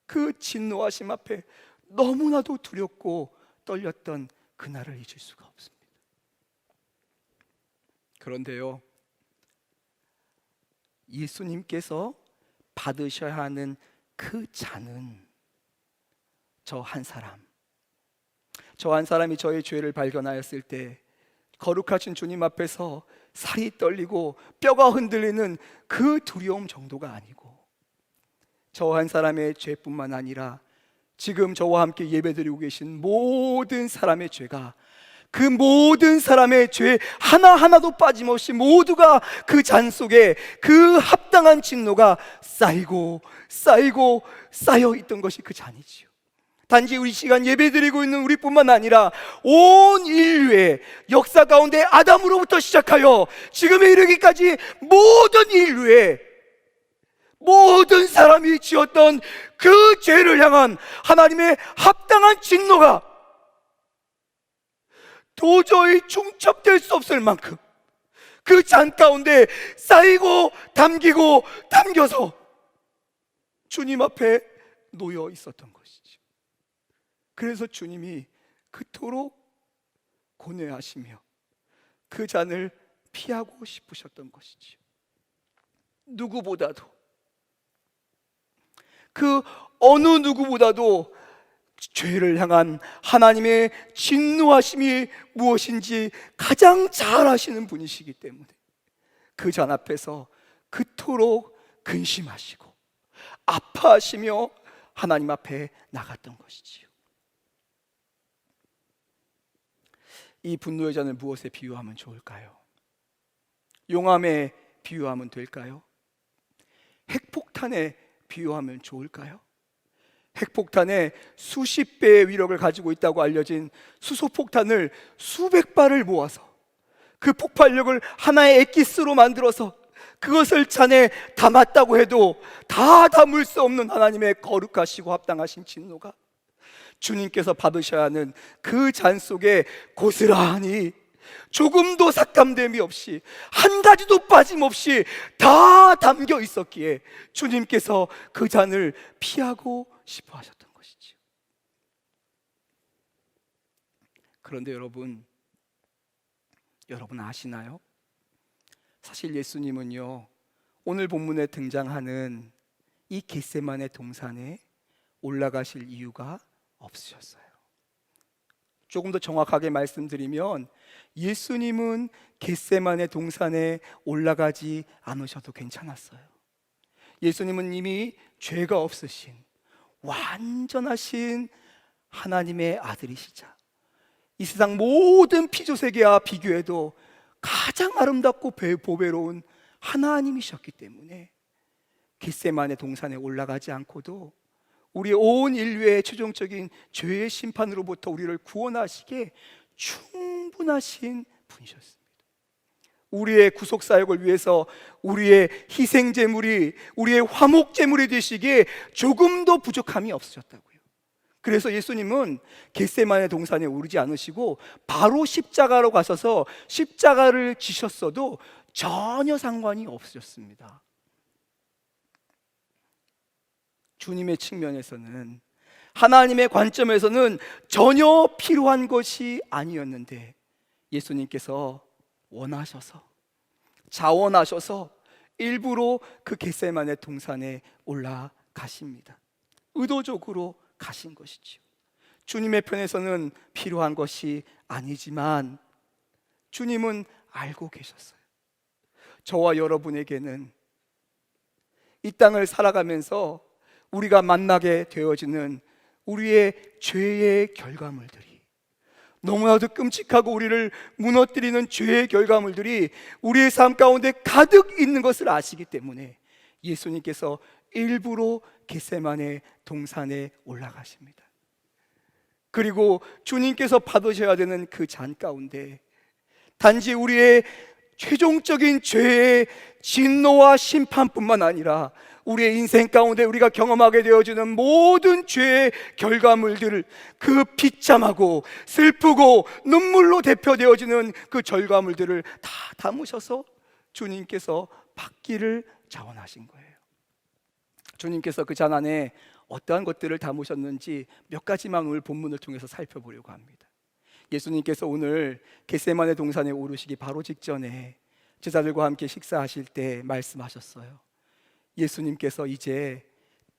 그 진노하심 앞에 너무나도 두렵고 떨렸던 그날을 잊을 수가 없습니다. 그런데요, 예수님께서 받으셔야 하는 그 잔은 저 한 사람이 저의 죄를 발견하였을 때 거룩하신 주님 앞에서 살이 떨리고 뼈가 흔들리는 그 두려움 정도가 아니고, 저 한 사람의 죄뿐만 아니라 지금 저와 함께 예배드리고 계신 모든 사람의 죄가, 그 모든 사람의 죄 하나하나도 빠짐없이 모두가 그 잔 속에 그 합당한 진노가 쌓이고 쌓이고 쌓여 있던 것이 그 잔이지요. 단지 우리 시간 예배드리고 있는 우리뿐만 아니라 온 인류의 역사 가운데 아담으로부터 시작하여 지금에 이르기까지 모든 인류의 모든 사람이 지었던 그 죄를 향한 하나님의 합당한 진노가 도저히 중첩될 수 없을 만큼 그 잔 가운데 쌓이고 담기고 담겨서 주님 앞에 놓여 있었던 것이죠. 그래서 주님이 그토록 고뇌하시며 그 잔을 피하고 싶으셨던 것이지요. 누구보다도, 그 어느 누구보다도 죄를 향한 하나님의 진노하심이 무엇인지 가장 잘 아시는 분이시기 때문에 그 잔 앞에서 그토록 근심하시고 아파하시며 하나님 앞에 나갔던 것이지요. 이 분노의 잔을 무엇에 비유하면 좋을까요? 용암에 비유하면 될까요? 핵폭탄에 비유하면 좋을까요? 핵폭탄에 수십 배의 위력을 가지고 있다고 알려진 수소폭탄을 수백 발을 모아서 그 폭발력을 하나의 엑기스로 만들어서 그것을 잔에 담았다고 해도 다 담을 수 없는 하나님의 거룩하시고 합당하신 진노가 주님께서 받으셔야 하는 그 잔 속에 고스란히 조금도 삭감됨이 없이 한 가지도 빠짐없이 다 담겨 있었기에 주님께서 그 잔을 피하고 싶어 하셨던 것이지요. 그런데 여러분 아시나요? 사실 예수님은요, 오늘 본문에 등장하는 이 겟세마네 동산에 올라가실 이유가 없으셨어요. 조금 더 정확하게 말씀드리면 예수님은 겟세마네 동산에 올라가지 않으셔도 괜찮았어요. 예수님은 이미 죄가 없으신 완전하신 하나님의 아들이시자 이 세상 모든 피조세계와 비교해도 가장 아름답고 보배로운 하나님이셨기 때문에 겟세마네 동산에 올라가지 않고도 우리 온 인류의 최종적인 죄의 심판으로부터 우리를 구원하시기에 충분하신 분이셨습니다. 우리의 구속사역을 위해서 우리의 희생제물이 우리의 화목제물이 되시기에 조금도 부족함이 없으셨다고요. 그래서 예수님은 겟세마네 동산에 오르지 않으시고 바로 십자가로 가셔서 십자가를 지셨어도 전혀 상관이 없으셨습니다. 주님의 측면에서는, 하나님의 관점에서는 전혀 필요한 것이 아니었는데 예수님께서 원하셔서, 자원하셔서 일부러 그 겟세마네 동산에 올라가십니다. 의도적으로 가신 것이지요. 주님의 편에서는 필요한 것이 아니지만 주님은 알고 계셨어요. 저와 여러분에게는 이 땅을 살아가면서 우리가 만나게 되어지는 우리의 죄의 결과물들이, 너무나도 끔찍하고 우리를 무너뜨리는 죄의 결과물들이 우리의 삶 가운데 가득 있는 것을 아시기 때문에 예수님께서 일부러 겟세마네 동산에 올라가십니다. 그리고 주님께서 받으셔야 되는 그 잔 가운데 단지 우리의 최종적인 죄의 진노와 심판뿐만 아니라 우리의 인생 가운데 우리가 경험하게 되어지는 모든 죄의 결과물들을, 그 비참하고 슬프고 눈물로 대표되어지는 그 결과물들을 다 담으셔서 주님께서 받기를 자원하신 거예요. 주님께서 그 잔 안에 어떠한 것들을 담으셨는지 몇 가지만 오늘 본문을 통해서 살펴보려고 합니다. 예수님께서 오늘 겟세마네 동산에 오르시기 바로 직전에 제자들과 함께 식사하실 때 말씀하셨어요. 예수님께서 이제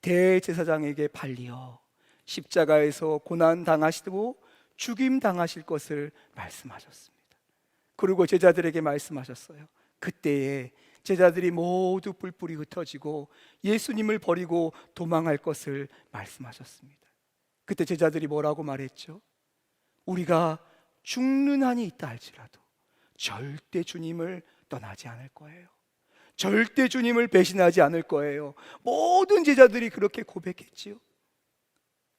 대제사장에게 팔리어 십자가에서 고난 당하시고 죽임 당하실 것을 말씀하셨습니다. 그리고 제자들에게 말씀하셨어요. 그때에 제자들이 모두 뿔뿔이 흩어지고 예수님을 버리고 도망할 것을 말씀하셨습니다. 그때 제자들이 뭐라고 말했죠? 우리가 죽는 한이 있다 할지라도 절대 주님을 떠나지 않을 거예요. 절대 주님을 배신하지 않을 거예요. 모든 제자들이 그렇게 고백했지요.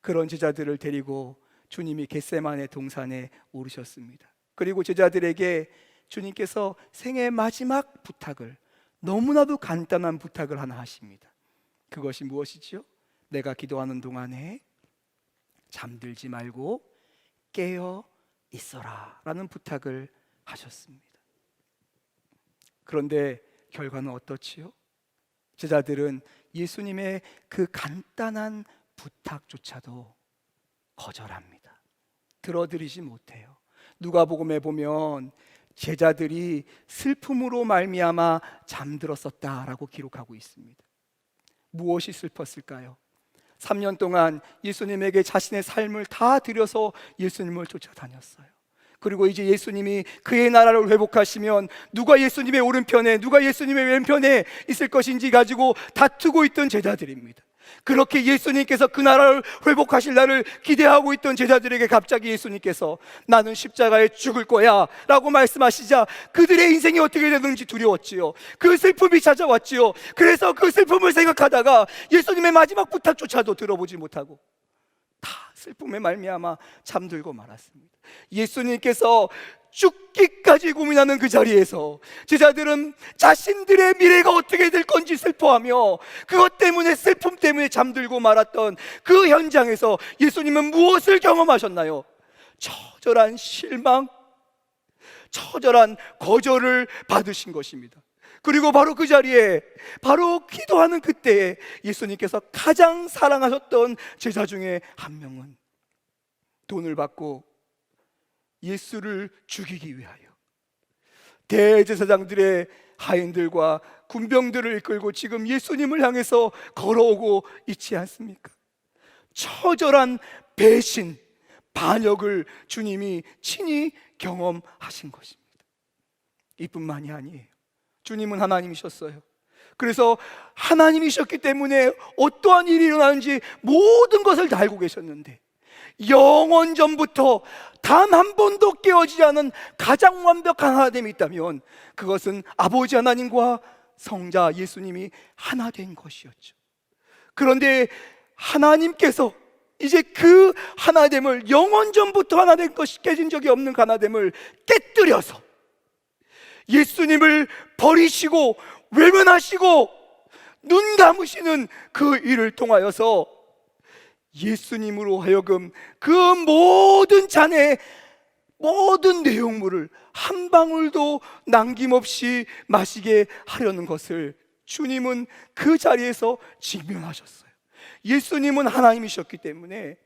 그런 제자들을 데리고 주님이 겟세마네 동산에 오르셨습니다. 그리고 제자들에게 주님께서 생애 마지막 부탁을, 너무나도 간단한 부탁을 하나 하십니다. 그것이 무엇이지요? 내가 기도하는 동안에 잠들지 말고 깨어 있어라 라는 부탁을 하셨습니다. 그런데 결과는 어떻지요? 제자들은 예수님의 그 간단한 부탁조차도 거절합니다. 들어드리지 못해요. 누가복음에 보면 제자들이 슬픔으로 말미암아 잠들었었다라고 기록하고 있습니다. 무엇이 슬펐을까요? 3년 동안 예수님에게 자신의 삶을 다 들여서 예수님을 쫓아다녔어요. 그리고 이제 예수님이 그의 나라를 회복하시면 누가 예수님의 오른편에, 누가 예수님의 왼편에 있을 것인지 가지고 다투고 있던 제자들입니다. 그렇게 예수님께서 그 나라를 회복하실 날을 기대하고 있던 제자들에게 갑자기 예수님께서 나는 십자가에 죽을 거야 라고 말씀하시자 그들의 인생이 어떻게 되는지 두려웠지요. 그 슬픔이 찾아왔지요. 그래서 그 슬픔을 생각하다가 예수님의 마지막 부탁조차도 들어보지 못하고 다 슬픔에 말미암아 잠들고 말았습니다. 예수님께서 죽기까지 고민하는 그 자리에서 제자들은 자신들의 미래가 어떻게 될 건지 슬퍼하며 그것 때문에, 슬픔 때문에 잠들고 말았던 그 현장에서 예수님은 무엇을 경험하셨나요? 처절한 실망, 처절한 거절을 받으신 것입니다. 그리고 바로 그 자리에, 바로 기도하는 그때에 예수님께서 가장 사랑하셨던 제자 중에 한 명은 돈을 받고 예수를 죽이기 위하여 대제사장들의 하인들과 군병들을 이끌고 지금 예수님을 향해서 걸어오고 있지 않습니까? 처절한 배신, 반역을 주님이 친히 경험하신 것입니다. 이뿐만이 아니에요. 주님은 하나님이셨어요. 그래서 하나님이셨기 때문에 어떠한 일이 일어나는지 모든 것을 다 알고 계셨는데 영원 전부터 단 한 번도 깨어지지 않은 가장 완벽한 하나님이 있다면 그것은 아버지 하나님과 성자 예수님이 하나 된 것이었죠. 그런데 하나님께서 이제 그 하나됨을, 영원 전부터 하나 된 것이 깨진 적이 없는 하나됨을 깨뜨려서 예수님을 버리시고 외면하시고 눈 감으시는 그 일을 통하여서 예수님으로 하여금 그 모든 잔의 모든 내용물을 한 방울도 남김없이 마시게 하려는 것을 주님은 그 자리에서 직면하셨어요. 예수님은 하나님이셨기 때문에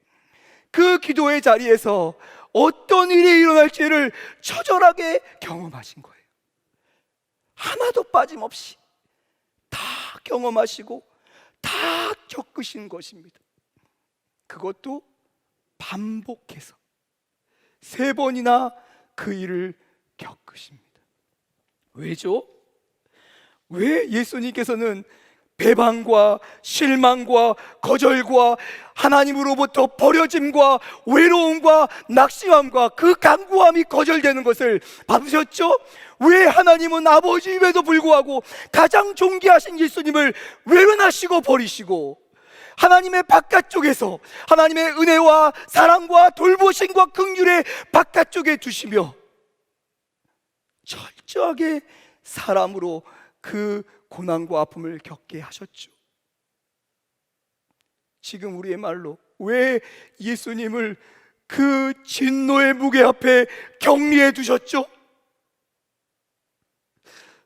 그 기도의 자리에서 어떤 일이 일어날지를 처절하게 경험하신 거예요. 하나도 빠짐없이 다 경험하시고 다 겪으신 것입니다. 그것도 반복해서 3번이나 그 일을 겪으십니다. 왜죠? 왜 예수님께서는 배반과 실망과 거절과 하나님으로부터 버려짐과 외로움과 낙심함과 그 간구함이 거절되는 것을 받으셨죠? 왜 하나님은 아버지임에도 불구하고 가장 존귀하신 예수님을 외면하시고 버리시고 하나님의 바깥쪽에서 하나님의 은혜와 사랑과 돌보심과 긍휼의 바깥쪽에 두시며 철저하게 사람으로 그 고난과 아픔을 겪게 하셨죠? 지금 우리의 말로 왜 예수님을 그 진노의 무게 앞에 격리해 두셨죠?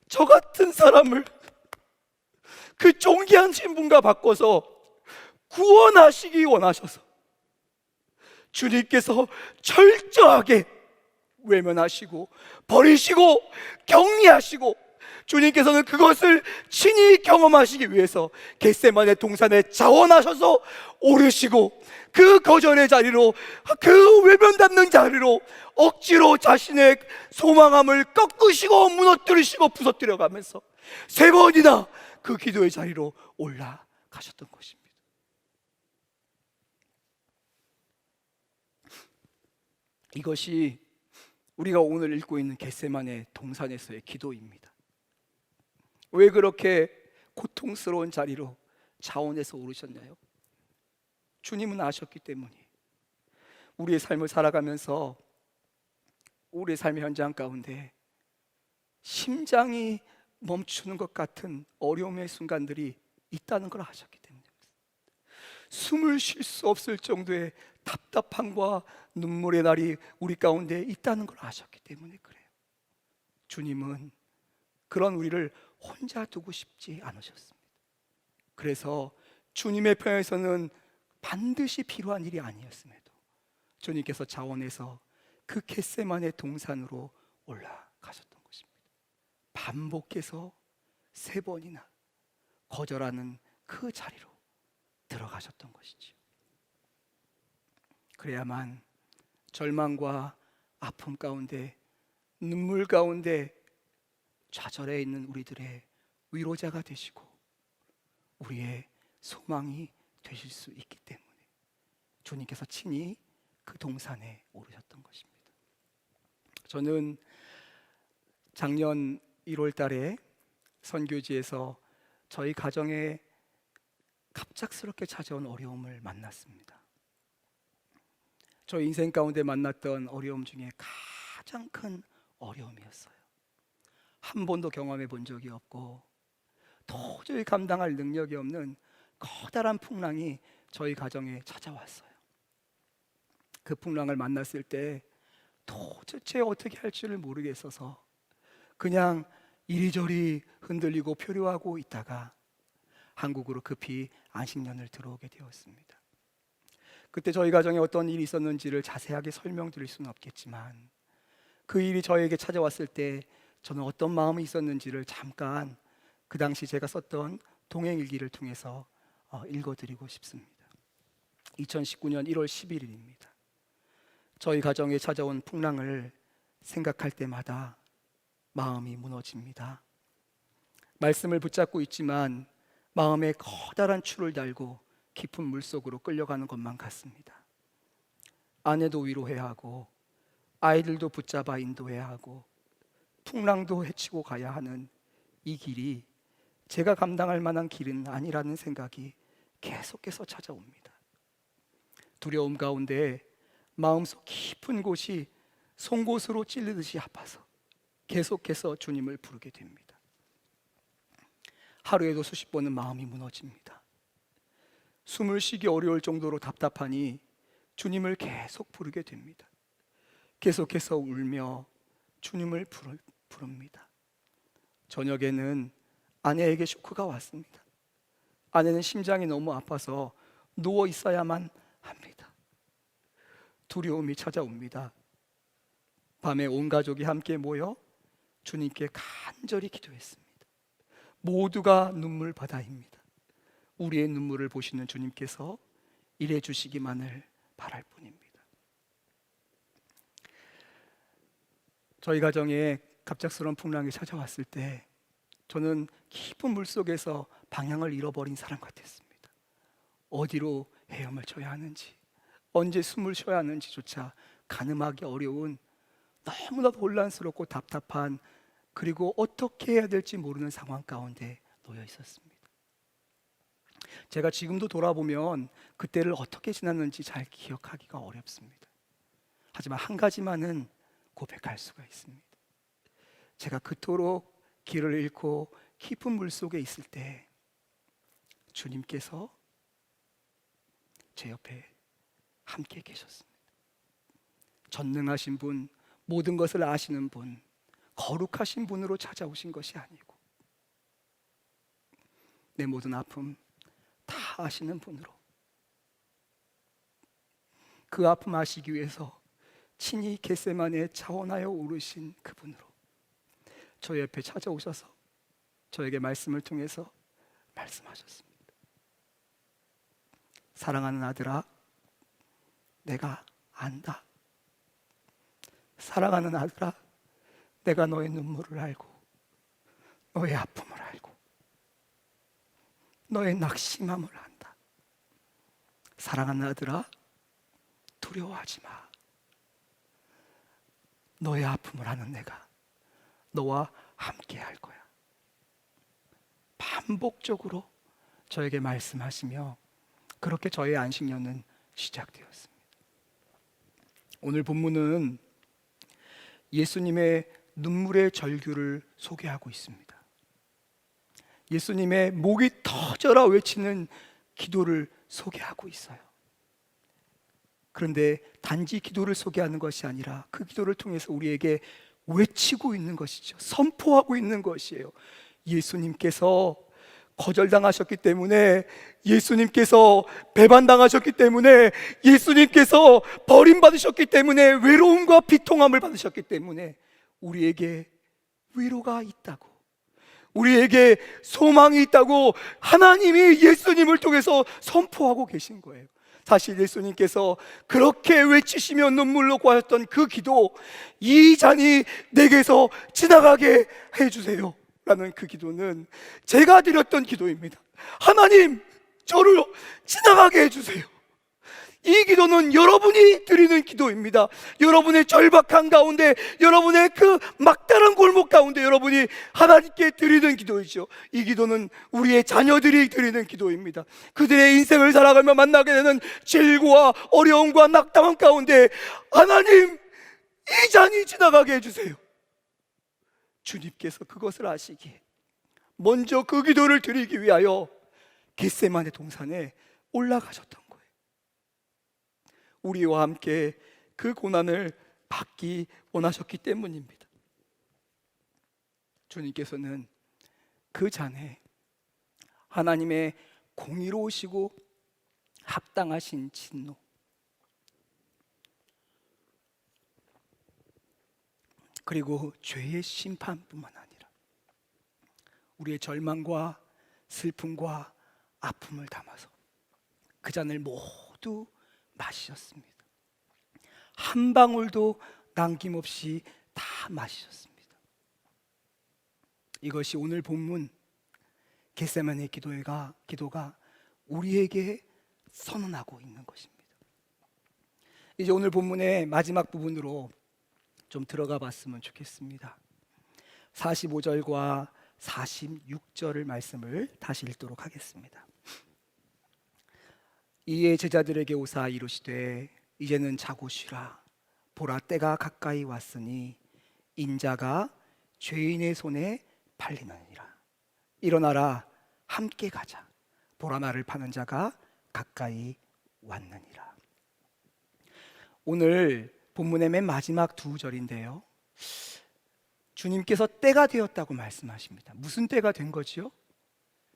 저 같은 사람을 그 존귀한 신분과 바꿔서 구원하시기 원하셔서 주님께서 철저하게 외면하시고 버리시고 격리하시고 주님께서는 그것을 친히 경험하시기 위해서 겟세마네 동산에 자원하셔서 오르시고 그 거절의 자리로 그 외면받는 자리로 억지로 자신의 소망함을 꺾으시고 무너뜨리시고 부서뜨려 가면서 3번이나 그 기도의 자리로 올라가셨던 것입니다. 이것이 우리가 오늘 읽고 있는 겟세마네 동산에서의 기도입니다. 왜 그렇게 고통스러운 자리로 자원해서 오르셨나요? 주님은 아셨기 때문이에요. 우리의 삶을 살아가면서 우리의 삶의 현장 가운데 심장이 멈추는 것 같은 어려움의 순간들이 있다는 걸 아셨기 때문입니다. 숨을 쉴 수 없을 정도의 답답함과 눈물의 날이 우리 가운데 있다는 걸 아셨기 때문에 그래요. 주님은 그런 우리를 혼자 두고 싶지 않으셨습니다. 그래서 주님의 편에서는 반드시 필요한 일이 아니었음에도 주님께서 자원해서 그 겟세마네 동산으로 올라가셨던 것입니다. 반복해서 3번이나 거절하는 그 자리로 들어가셨던 것이죠. 그래야만 절망과 아픔 가운데 눈물 가운데 좌절해 있는 우리들의 위로자가 되시고 우리의 소망이 되실 수 있기 때문에 주님께서 친히 그 동산에 오르셨던 것입니다. 저는 작년 1월 달에 선교지에서 저희 가정에 갑작스럽게 찾아온 어려움을 만났습니다. 저희 인생 가운데 만났던 어려움 중에 가장 큰 어려움이었어요. 한 번도 경험해 본 적이 없고 도저히 감당할 능력이 없는 커다란 풍랑이 저희 가정에 찾아왔어요. 그 풍랑을 만났을 때 도대체 어떻게 할 줄을 모르겠어서 그냥 이리저리 흔들리고 표류하고 있다가 한국으로 급히 안식년을 들어오게 되었습니다. 그때 저희 가정에 어떤 일이 있었는지를 자세하게 설명드릴 수는 없겠지만 그 일이 저에게 찾아왔을 때 저는 어떤 마음이 있었는지를 잠깐 그 당시 제가 썼던 동행일기를 통해서 읽어드리고 싶습니다. 2019년 1월 11일입니다. 저희 가정에 찾아온 풍랑을 생각할 때마다 마음이 무너집니다. 말씀을 붙잡고 있지만 마음에 커다란 추를 달고 깊은 물속으로 끌려가는 것만 같습니다. 아내도 위로해야 하고 아이들도 붙잡아 인도해야 하고 풍랑도 헤치고 가야 하는 이 길이 제가 감당할 만한 길은 아니라는 생각이 계속해서 찾아옵니다. 두려움 가운데 마음속 깊은 곳이 송곳으로 찔리듯이 아파서 계속해서 주님을 부르게 됩니다. 하루에도 수십 번은 마음이 무너집니다. 숨을 쉬기 어려울 정도로 답답하니 주님을 계속 부르게 됩니다. 계속해서 울며 주님을 부릅니다. 저녁에는 아내에게 쇼크가 왔습니다. 아내는 심장이 너무 아파서 누워 있어야만 합니다. 두려움이 찾아옵니다. 밤에 온 가족이 함께 모여 주님께 간절히 기도했습니다. 모두가 눈물 바다입니다. 우리의 눈물을 보시는 주님께서 일해 주시기만을 바랄 뿐입니다. 저희 가정에 갑작스러운 풍랑이 찾아왔을 때 저는 깊은 물속에서 방향을 잃어버린 사람 같았습니다. 어디로 헤엄을 쳐야 하는지, 언제 숨을 쉬어야 하는지조차 가늠하기 어려운, 너무나도 혼란스럽고 답답한, 그리고 어떻게 해야 될지 모르는 상황 가운데 놓여 있었습니다. 제가 지금도 돌아보면 그때를 어떻게 지났는지 잘 기억하기가 어렵습니다. 하지만 한 가지만은 고백할 수가 있습니다. 제가 그토록 길을 잃고 깊은 물속에 있을 때 주님께서 제 옆에 함께 계셨습니다. 전능하신 분, 모든 것을 아시는 분, 거룩하신 분으로 찾아오신 것이 아니고 내 모든 아픔 다 아시는 분으로, 그 아픔 아시기 위해서 친히 겟세마네에 차원하여 오르신 그분으로 저 옆에 찾아오셔서 저에게 말씀을 통해서 말씀하셨습니다. 사랑하는 아들아, 내가 안다. 사랑하는 아들아, 내가 너의 눈물을 알고 너의 아픔을 알고 너의 낙심함을 안다. 사랑하는 아들아, 두려워하지 마. 너의 아픔을 아는 내가 너와 함께 할 거야. 반복적으로 저에게 말씀하시며 그렇게 저의 안식년은 시작되었습니다. 오늘 본문은 예수님의 눈물의 절규를 소개하고 있습니다. 예수님의 목이 터져라 외치는 기도를 소개하고 있어요. 그런데 단지 기도를 소개하는 것이 아니라 그 기도를 통해서 우리에게 외치고 있는 것이죠. 선포하고 있는 것이에요. 예수님께서 거절당하셨기 때문에, 예수님께서 배반당하셨기 때문에, 예수님께서 버림받으셨기 때문에, 외로움과 비통함을 받으셨기 때문에 우리에게 위로가 있다고, 우리에게 소망이 있다고 하나님이 예수님을 통해서 선포하고 계신 거예요. 사실 예수님께서 그렇게 외치시며 눈물로 구하셨던 그 기도, 이 잔이 내게서 지나가게 해주세요 라는 그 기도는 제가 드렸던 기도입니다. 하나님, 저를 지나가게 해주세요. 이 기도는 여러분이 드리는 기도입니다. 여러분의 절박한 가운데, 여러분의 그 막다른 골목 가운데 여러분이 하나님께 드리는 기도이죠. 이 기도는 우리의 자녀들이 드리는 기도입니다. 그들의 인생을 살아가며 만나게 되는 질고와 어려움과 낙담함 가운데 하나님, 이 잔이 지나가게 해주세요. 주님께서 그것을 아시기에 먼저 그 기도를 드리기 위하여 겟세마네 동산에 올라가셨던 거예요. 우리와 함께 그 고난을 받기 원하셨기 때문입니다. 주님께서는 그 잔에 하나님의 공의로우시고 합당하신 진노, 그리고 죄의 심판뿐만 아니라 우리의 절망과 슬픔과 아픔을 담아서 그 잔을 모두 마시셨습니다. 한 방울도 남김없이 다 마시셨습니다. 이것이 오늘 본문 겟세마네 기도가 우리에게 선언하고 있는 것입니다. 이제 오늘 본문의 마지막 부분으로 좀 들어가 봤으면 좋겠습니다. 45절과 46절을 말씀을 다시 읽도록 하겠습니다. 이에 제자들에게 오사 이르시되 이제는 자고 쉬라. 보라, 때가 가까이 왔으니 인자가 죄인의 손에 팔리느니라. 일어나라, 함께 가자. 보라, 나를 파는 자가 가까이 왔느니라. 오늘 본문의 맨 마지막 두 절인데요, 주님께서 때가 되었다고 말씀하십니다. 무슨 때가 된 거지요?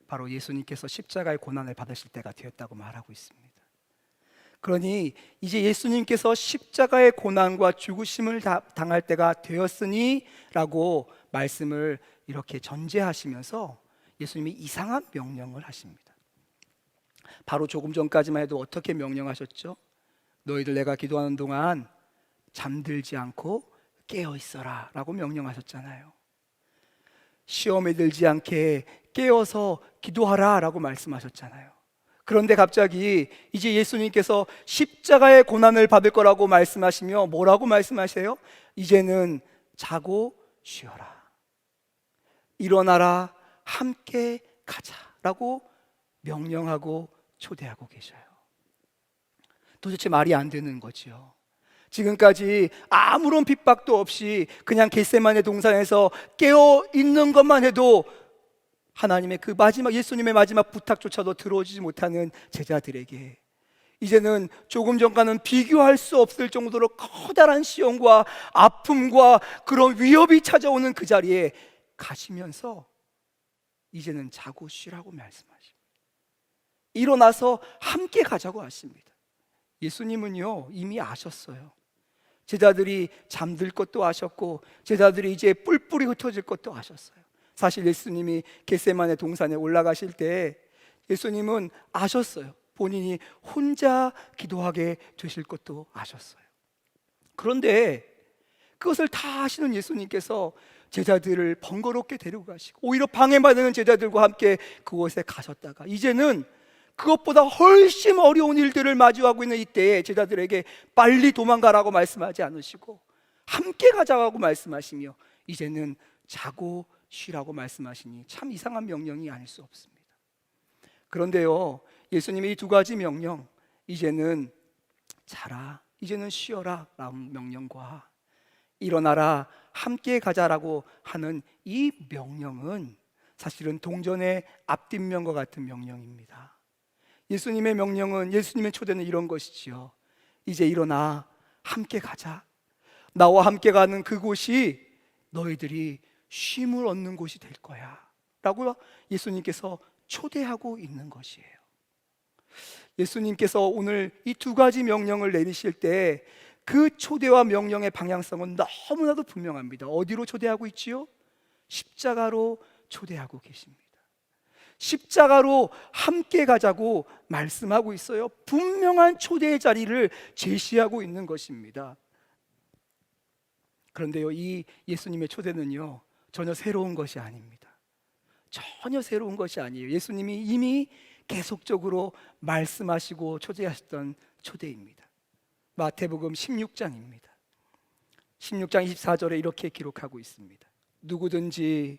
바로 예수님께서 십자가의 고난을 받으실 때가 되었다고 말하고 있습니다. 그러니 이제 예수님께서 십자가의 고난과 죽으심을 당할 때가 되었으니 라고 말씀을 이렇게 전제하시면서 예수님이 이상한 명령을 하십니다. 바로 조금 전까지만 해도 어떻게 명령하셨죠? 너희들 내가 기도하는 동안 잠들지 않고 깨어 있어라 라고 명령하셨잖아요. 시험에 들지 않게 깨어서 기도하라 라고 말씀하셨잖아요. 그런데 갑자기 이제 예수님께서 십자가의 고난을 받을 거라고 말씀하시며 뭐라고 말씀하세요? 이제는 자고 쉬어라, 일어나라, 함께 가자 라고 명령하고 초대하고 계셔요. 도대체 말이 안 되는 거죠. 지금까지 아무런 핍박도 없이 그냥 겟세마네 동산에서 깨어 있는 것만 해도 하나님의 그 마지막, 예수님의 마지막 부탁조차도 들어오지 못하는 제자들에게 이제는 조금 전과는 비교할 수 없을 정도로 커다란 시험과 아픔과 그런 위협이 찾아오는 그 자리에 가시면서 이제는 자고 쉬라고 말씀하십니다. 일어나서 함께 가자고 하십니다. 예수님은요 이미 아셨어요. 제자들이 잠들 것도 아셨고 제자들이 이제 뿔뿔이 흩어질 것도 아셨어요. 사실 예수님이 겟세마네 동산에 올라가실 때 예수님은 아셨어요. 본인이 혼자 기도하게 되실 것도 아셨어요. 그런데 그것을 다 아시는 예수님께서 제자들을 번거롭게 데리고 가시고 오히려 방해받는 제자들과 함께 그곳에 가셨다가 이제는 그것보다 훨씬 어려운 일들을 마주하고 있는 이때에 제자들에게 빨리 도망가라고 말씀하지 않으시고 함께 가자고 말씀하시며 이제는 자고 쉬라고 말씀하시니 참 이상한 명령이 아닐 수 없습니다. 그런데요, 예수님의 이 두 가지 명령, 이제는 자라, 이제는 쉬어라 라는 명령과 일어나라, 함께 가자라고 하는 이 명령은 사실은 동전의 앞뒷면과 같은 명령입니다. 예수님의 명령은, 예수님의 초대는 이런 것이지요. 이제 일어나 함께 가자. 나와 함께 가는 그곳이 너희들이 쉼을 얻는 곳이 될 거야 라고 예수님께서 초대하고 있는 것이에요. 예수님께서 오늘 이 두 가지 명령을 내리실 때 그 초대와 명령의 방향성은 너무나도 분명합니다. 어디로 초대하고 있지요? 십자가로 초대하고 계십니다. 십자가로 함께 가자고 말씀하고 있어요. 분명한 초대의 자리를 제시하고 있는 것입니다. 그런데요, 이 예수님의 초대는요 전혀 새로운 것이 아닙니다. 전혀 새로운 것이 아니에요. 예수님이 이미 계속적으로 말씀하시고 초대하셨던 초대입니다. 마태복음 16장입니다. 16장 24절에 이렇게 기록하고 있습니다. 누구든지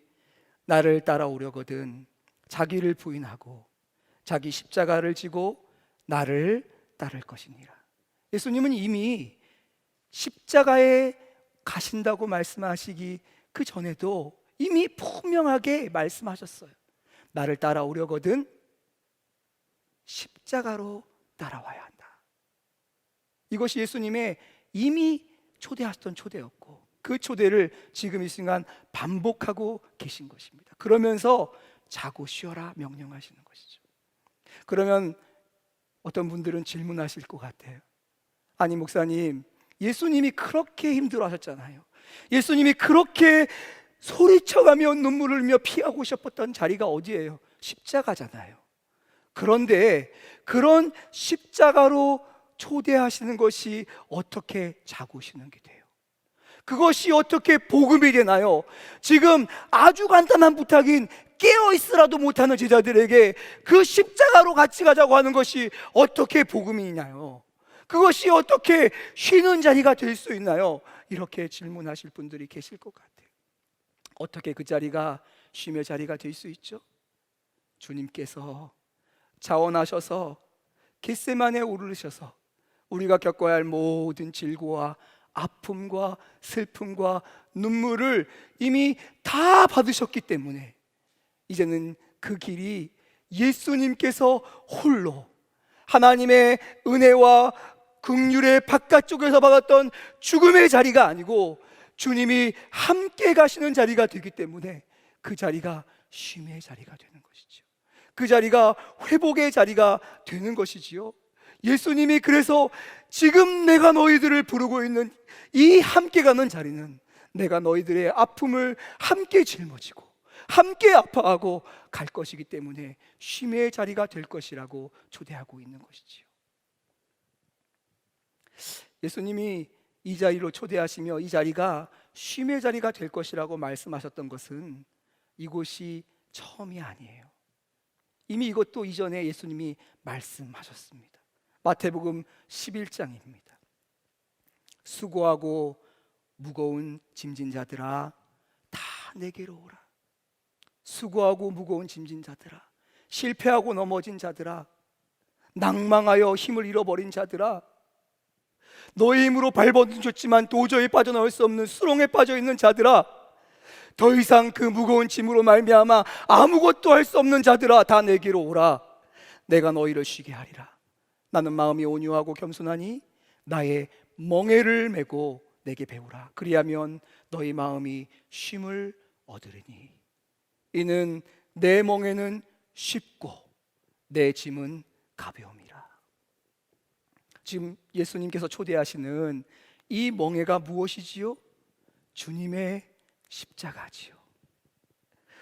나를 따라오려거든 자기를 부인하고 자기 십자가를 지고 나를 따를 것이니라. 예수님은 이미 십자가에 가신다고 말씀하시기 그 전에도 이미 분명하게 말씀하셨어요. 나를 따라오려거든 십자가로 따라와야 한다. 이것이 예수님의 이미 초대하셨던 초대였고 그 초대를 지금 이 순간 반복하고 계신 것입니다. 그러면서 자고 쉬어라 명령하시는 것이죠. 그러면 어떤 분들은 질문하실 것 같아요. 아니 목사님, 예수님이 그렇게 힘들어하셨잖아요. 예수님이 그렇게 소리쳐가며 눈물을 흘리며 피하고 싶었던 자리가 어디예요? 십자가잖아요. 그런데 그런 십자가로 초대하시는 것이 어떻게 자고 쉬는 게 돼요? 그것이 어떻게 복음이 되나요? 지금 아주 간단한 부탁인 깨어있으라도 못하는 제자들에게 그 십자가로 같이 가자고 하는 것이 어떻게 복음이냐요? 그것이 어떻게 쉬는 자리가 될 수 있나요? 이렇게 질문하실 분들이 계실 것 같아요. 어떻게 그 자리가 쉼의 자리가 될 수 있죠? 주님께서 자원하셔서 겟세마네에 오르셔서 우리가 겪어야 할 모든 질고와 아픔과 슬픔과 눈물을 이미 다 받으셨기 때문에 이제는 그 길이 예수님께서 홀로 하나님의 은혜와 긍휼의 바깥쪽에서 받았던 죽음의 자리가 아니고 주님이 함께 가시는 자리가 되기 때문에 그 자리가 쉼의 자리가 되는 것이죠. 그 자리가 회복의 자리가 되는 것이지요. 예수님이 그래서 지금 내가 너희들을 부르고 있는 이 함께 가는 자리는 내가 너희들의 아픔을 함께 짊어지고 함께 아파하고 갈 것이기 때문에 쉼의 자리가 될 것이라고 초대하고 있는 것이지요. 예수님이 이 자리로 초대하시며 이 자리가 쉼의 자리가 될 것이라고 말씀하셨던 것은 이곳이 처음이 아니에요. 이미 이것도 이전에 예수님이 말씀하셨습니다. 마태복음 11장입니다. 수고하고 무거운 짐진 자들아 다 내게로 오라. 수고하고 무거운 짐진 자들아, 실패하고 넘어진 자들아, 낭망하여 힘을 잃어버린 자들아, 너의 힘으로 발버둥쳤지만 도저히 빠져나올 수 없는 수렁에 빠져있는 자들아, 더 이상 그 무거운 짐으로 말미암아 아무것도 할 수 없는 자들아 다 내게로 오라. 내가 너희를 쉬게 하리라. 나는 마음이 온유하고 겸손하니 나의 멍에를 메고 내게 배우라. 그리하면 너희 마음이 쉼을 얻으리니 이는 내 멍에는 쉽고 내 짐은 가벼움이라. 지금 예수님께서 초대하시는 이 멍에가 무엇이지요? 주님의 십자가지요.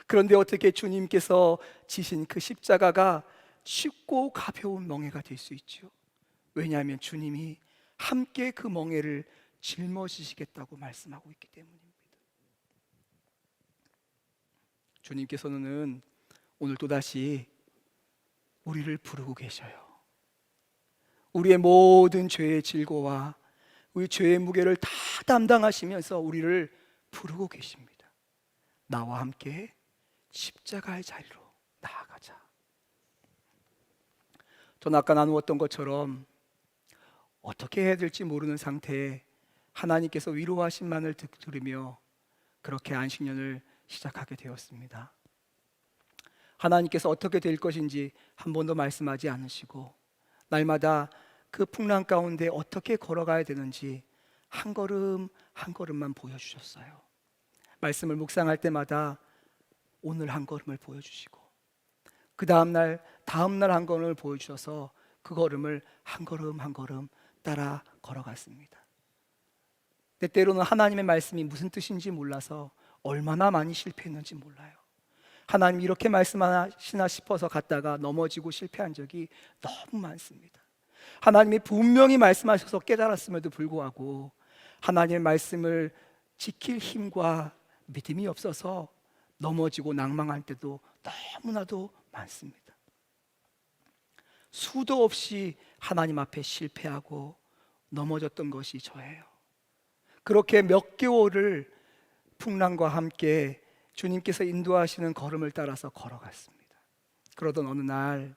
그런데 어떻게 주님께서 지신 그 십자가가 쉽고 가벼운 멍에가 될 수 있죠? 왜냐하면 주님이 함께 그 멍에를 짊어지시겠다고 말씀하고 있기 때문입니다. 주님께서는 오늘 또다시 우리를 부르고 계셔요. 우리의 모든 죄의 질고와 우리 죄의 무게를 다 담당하시면서 우리를 부르고 계십니다. 나와 함께 십자가의 자리로 나아가자. 전 아까 나누었던 것처럼 어떻게 해야 될지 모르는 상태에 하나님께서 위로하신 말을 들으며 그렇게 안식년을 시작하게 되었습니다. 하나님께서 어떻게 될 것인지 한 번도 말씀하지 않으시고 날마다 그 풍랑 가운데 어떻게 걸어가야 되는지 한 걸음 한 걸음만 보여주셨어요. 말씀을 묵상할 때마다 오늘 한 걸음을 보여주시고 그 다음날 한 걸음을 보여주셔서 그 걸음을 한 걸음 한 걸음 따라 걸어갔습니다. 때때로는 하나님의 말씀이 무슨 뜻인지 몰라서 얼마나 많이 실패했는지 몰라요. 하나님 이렇게 말씀하시나 싶어서 갔다가 넘어지고 실패한 적이 너무 많습니다. 하나님이 분명히 말씀하셔서 깨달았음에도 불구하고 하나님의 말씀을 지킬 힘과 믿음이 없어서 넘어지고 낭망할 때도 너무나도 많습니다. 수도 없이 하나님 앞에 실패하고 넘어졌던 것이 저예요. 그렇게 몇 개월을 풍랑과 함께 주님께서 인도하시는 걸음을 따라서 걸어갔습니다. 그러던 어느 날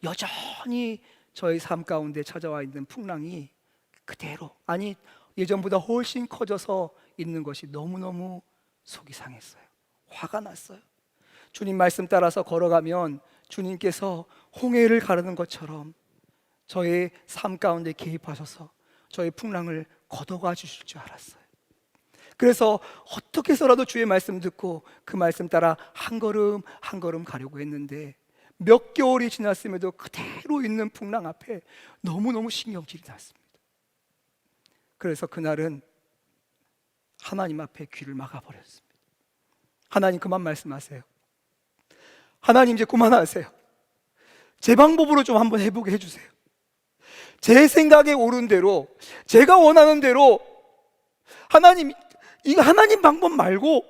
여전히 저희 삶 가운데 찾아와 있는 풍랑이 그대로, 아니 예전보다 훨씬 커져서 있는 것이 너무너무 속이 상했어요. 화가 났어요. 주님 말씀 따라서 걸어가면 주님께서 홍해를 가르는 것처럼 저의 삶 가운데 개입하셔서 저의 풍랑을 걷어가 주실 줄 알았어요. 그래서 어떻게 해서라도 주의 말씀 듣고 그 말씀 따라 한 걸음 한 걸음 가려고 했는데 몇 개월이 지났음에도 그대로 있는 풍랑 앞에 너무너무 신경질이 났습니다. 그래서 그날은 하나님 앞에 귀를 막아버렸습니다. 하나님 그만 말씀하세요. 하나님 이제 그만하세요. 제 방법으로 좀 한번 해보게 해주세요. 제 생각에 옳은 대로, 제가 원하는 대로 하나님, 이거 하나님 방법 말고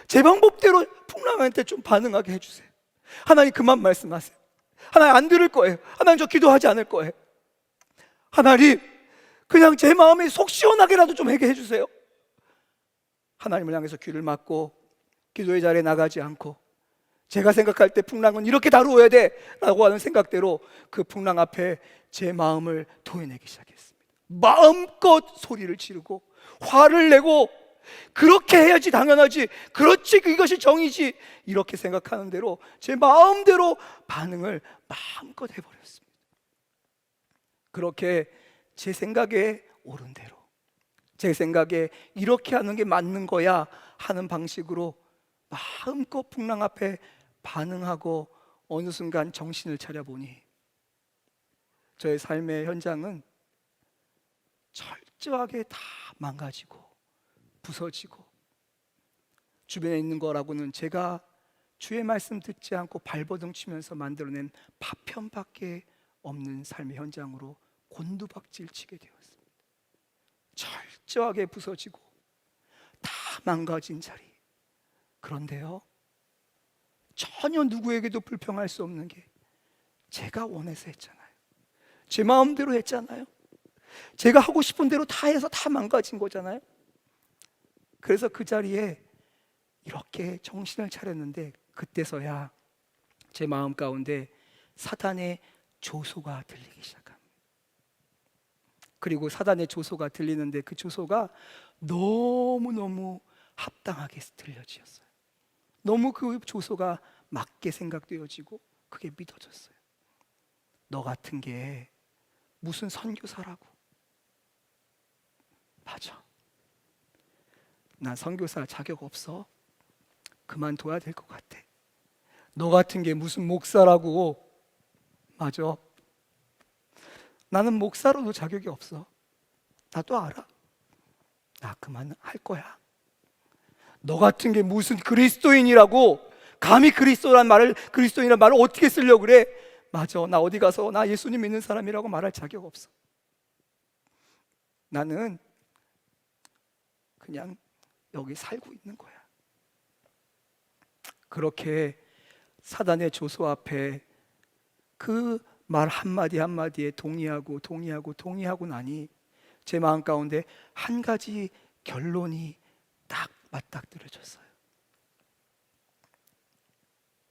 제 방법대로 풍랑한테 좀 반응하게 해주세요. 하나님 그만 말씀하세요. 하나님 안 들을 거예요. 하나님 저 기도하지 않을 거예요. 하나님 그냥 제 마음이 속 시원하게라도 좀 하게 해주세요. 하나님을 향해서 귀를 막고 기도의 자리에 나가지 않고 제가 생각할 때 풍랑은 이렇게 다루어야 돼 라고 하는 생각대로 그 풍랑 앞에 제 마음을 토해내기 시작했습니다. 마음껏 소리를 지르고 화를 내고 그렇게 해야지 당연하지, 그렇지 이것이 정이지, 이렇게 생각하는 대로 제 마음대로 반응을 마음껏 해버렸습니다. 그렇게 제 생각에 옳은 대로, 제 생각에 이렇게 하는 게 맞는 거야 하는 방식으로 마음껏 풍랑 앞에 반응하고 어느 순간 정신을 차려보니 저의 삶의 현장은 철저하게 다 망가지고 부서지고, 주변에 있는 거라고는 제가 주의 말씀 듣지 않고 발버둥 치면서 만들어낸 파편밖에 없는 삶의 현장으로 곤두박질 치게 되었습니다. 철저하게 부서지고 다 망가진 자리. 그런데요, 전혀 누구에게도 불평할 수 없는 게 제가 원해서 했잖아요. 제 마음대로 했잖아요. 제가 하고 싶은 대로 다 해서 다 망가진 거잖아요. 그래서 그 자리에 이렇게 정신을 차렸는데, 그때서야 제 마음 가운데 사단의 조소가 들리기 시작합니다. 그리고 사단의 조소가 들리는데 그 조소가 너무너무 합당하게 들려지었어요. 너무 그 조소가 맞게 생각되어지고 그게 믿어졌어요. 너 같은 게 무슨 선교사라고. 맞아, 난 선교사 자격 없어. 그만둬야 될 것 같아. 너 같은 게 무슨 목사라고. 맞아, 나는 목사로도 자격이 없어. 나도 알아. 나 그만할 거야. 너 같은 게 무슨 그리스도인이라고. 감히 그리스도인이란 말을 어떻게 쓰려고 그래. 맞아, 나 어디 가서 나 예수님 믿는 사람이라고 말할 자격 없어. 나는 그냥 여기 살고 있는 거야. 그렇게 사단의 조소 앞에 그 말 한마디 한마디에 동의하고 나니 제 마음 가운데 한 가지 결론이 딱 맞닥뜨려졌어요.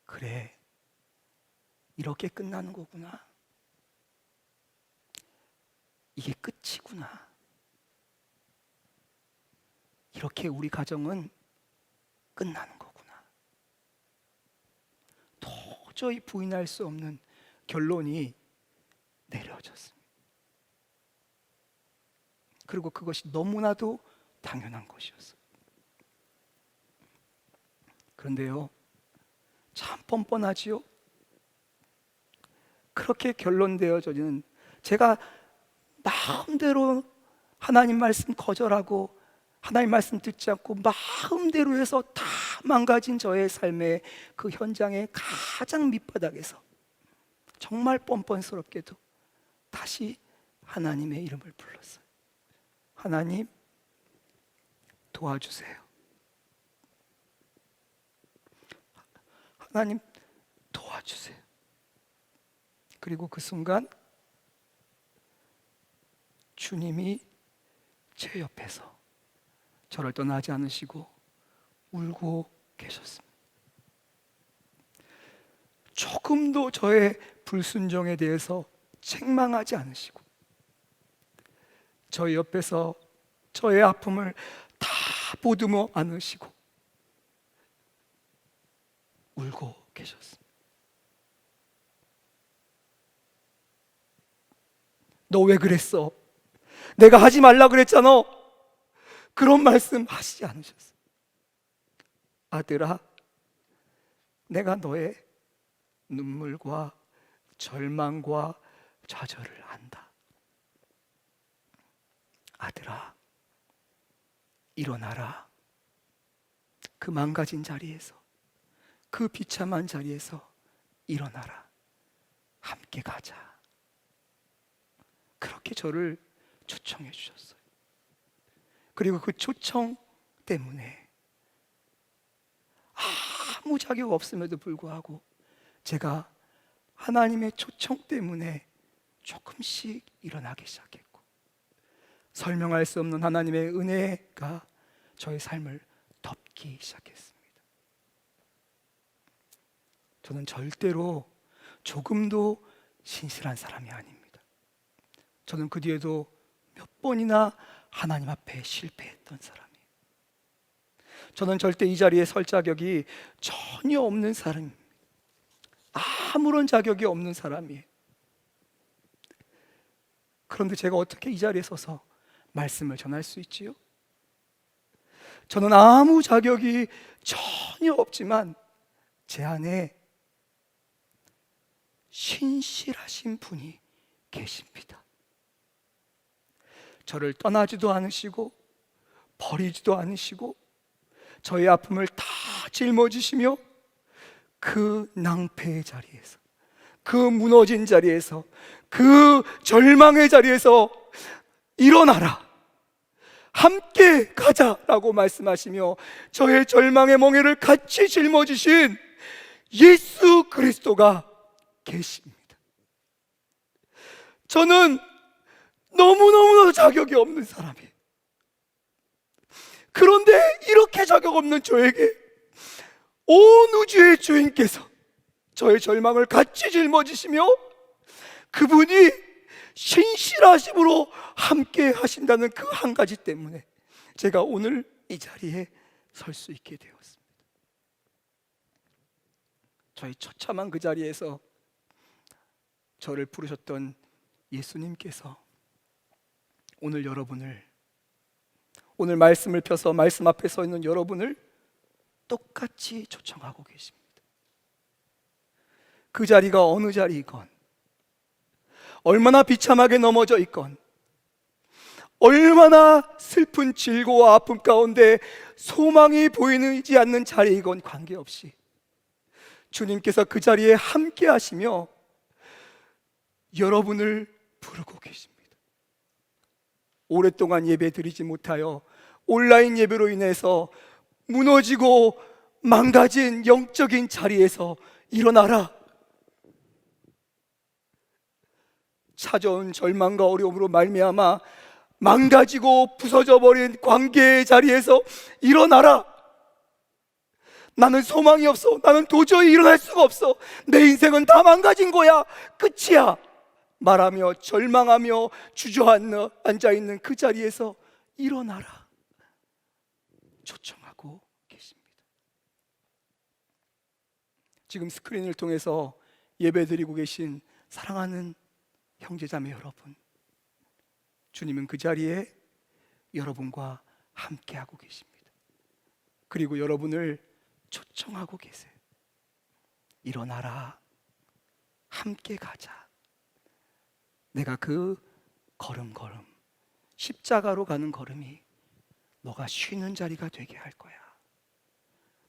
그래, 이렇게 끝나는 거구나. 이게 끝이구나. 이렇게 우리 가정은 끝나는 거구나. 도저히 부인할 수 없는 결론이 내려졌습니다. 그리고 그것이 너무나도 당연한 것이었어요. 그런데요, 참 뻔뻔하지요. 그렇게 결론되어져는 제가 마음대로 하나님 말씀 거절하고 하나님 말씀 듣지 않고 마음대로 해서 다 망가진 저의 삶의 그 현장의 가장 밑바닥에서 정말 뻔뻔스럽게도 다시 하나님의 이름을 불렀어요. 하나님, 도와주세요. 하나님, 도와주세요. 그리고 그 순간 주님이 제 옆에서 저를 떠나지 않으시고 울고 계셨습니다. 조금도 저의 불순종에 대해서 책망하지 않으시고 저희 옆에서 저의 아픔을 다 보듬어 안으시고 울고 계셨습니다. 너 왜 그랬어? 내가 하지 말라 그랬잖아. 그런 말씀 하시지 않으셨어요. 아들아, 내가 너의 눈물과 절망과 좌절을 안다. 아들아, 일어나라. 그 망가진 자리에서, 그 비참한 자리에서 일어나라. 함께 가자. 그렇게 저를 초청해 주셨어요. 그리고 그 초청 때문에 아무 자격 없음에도 불구하고 제가 하나님의 초청 때문에 조금씩 일어나기 시작했고, 설명할 수 없는 하나님의 은혜가 저의 삶을 덮기 시작했습니다. 저는 절대로 조금도 신실한 사람이 아닙니다. 저는 그 뒤에도 몇 번이나 하나님 앞에 실패했던 사람이에요. 저는 절대 이 자리에 설 자격이 전혀 없는 사람입니다. 아무런 자격이 없는 사람이에요. 그런데 제가 어떻게 이 자리에 서서 말씀을 전할 수 있지요? 저는 아무 자격이 전혀 없지만 제 안에 신실하신 분이 계십니다. 저를 떠나지도 않으시고 버리지도 않으시고 저의 아픔을 다 짊어지시며 그 낭패의 자리에서, 그 무너진 자리에서, 그 절망의 자리에서 일어나라, 함께 가자라고 말씀하시며 저의 절망의 멍에를 같이 짊어지신 예수 그리스도가 계십니다. 저는 너무너무 자격이 없는 사람이에요. 그런데 이렇게 자격 없는 저에게 온 우주의 주인께서 저의 절망을 같이 짊어지시며 그분이 신실하심으로 함께 하신다는 그 한 가지 때문에 제가 오늘 이 자리에 설 수 있게 되었습니다. 저희 처참한 그 자리에서 저를 부르셨던 예수님께서 오늘 여러분을, 오늘 말씀을 펴서 말씀 앞에 서 있는 여러분을 똑같이 초청하고 계십니다. 그 자리가 어느 자리이건, 얼마나 비참하게 넘어져 있건, 얼마나 슬픈 질고와 아픔 가운데 소망이 보이지 않는 자리이건 관계없이 주님께서 그 자리에 함께 하시며 여러분을 부르고 계십니다. 오랫동안 예배 드리지 못하여 온라인 예배로 인해서 무너지고 망가진 영적인 자리에서 일어나라. 찾아온 절망과 어려움으로 말미암아 망가지고 부서져 버린 관계의 자리에서 일어나라. 나는 소망이 없어. 나는 도저히 일어날 수가 없어. 내 인생은 다 망가진 거야. 끝이야. 말하며 절망하며 주저앉아 앉아있는 그 자리에서 일어나라. 초청하고 계십니다. 지금 스크린을 통해서 예배드리고 계신 사랑하는 형제자매 여러분, 주님은 그 자리에 여러분과 함께하고 계십니다. 그리고 여러분을 초청하고 계세요. 일어나라. 함께 가자. 내가 그 걸음걸음, 십자가로 가는 걸음이 너가 쉬는 자리가 되게 할 거야.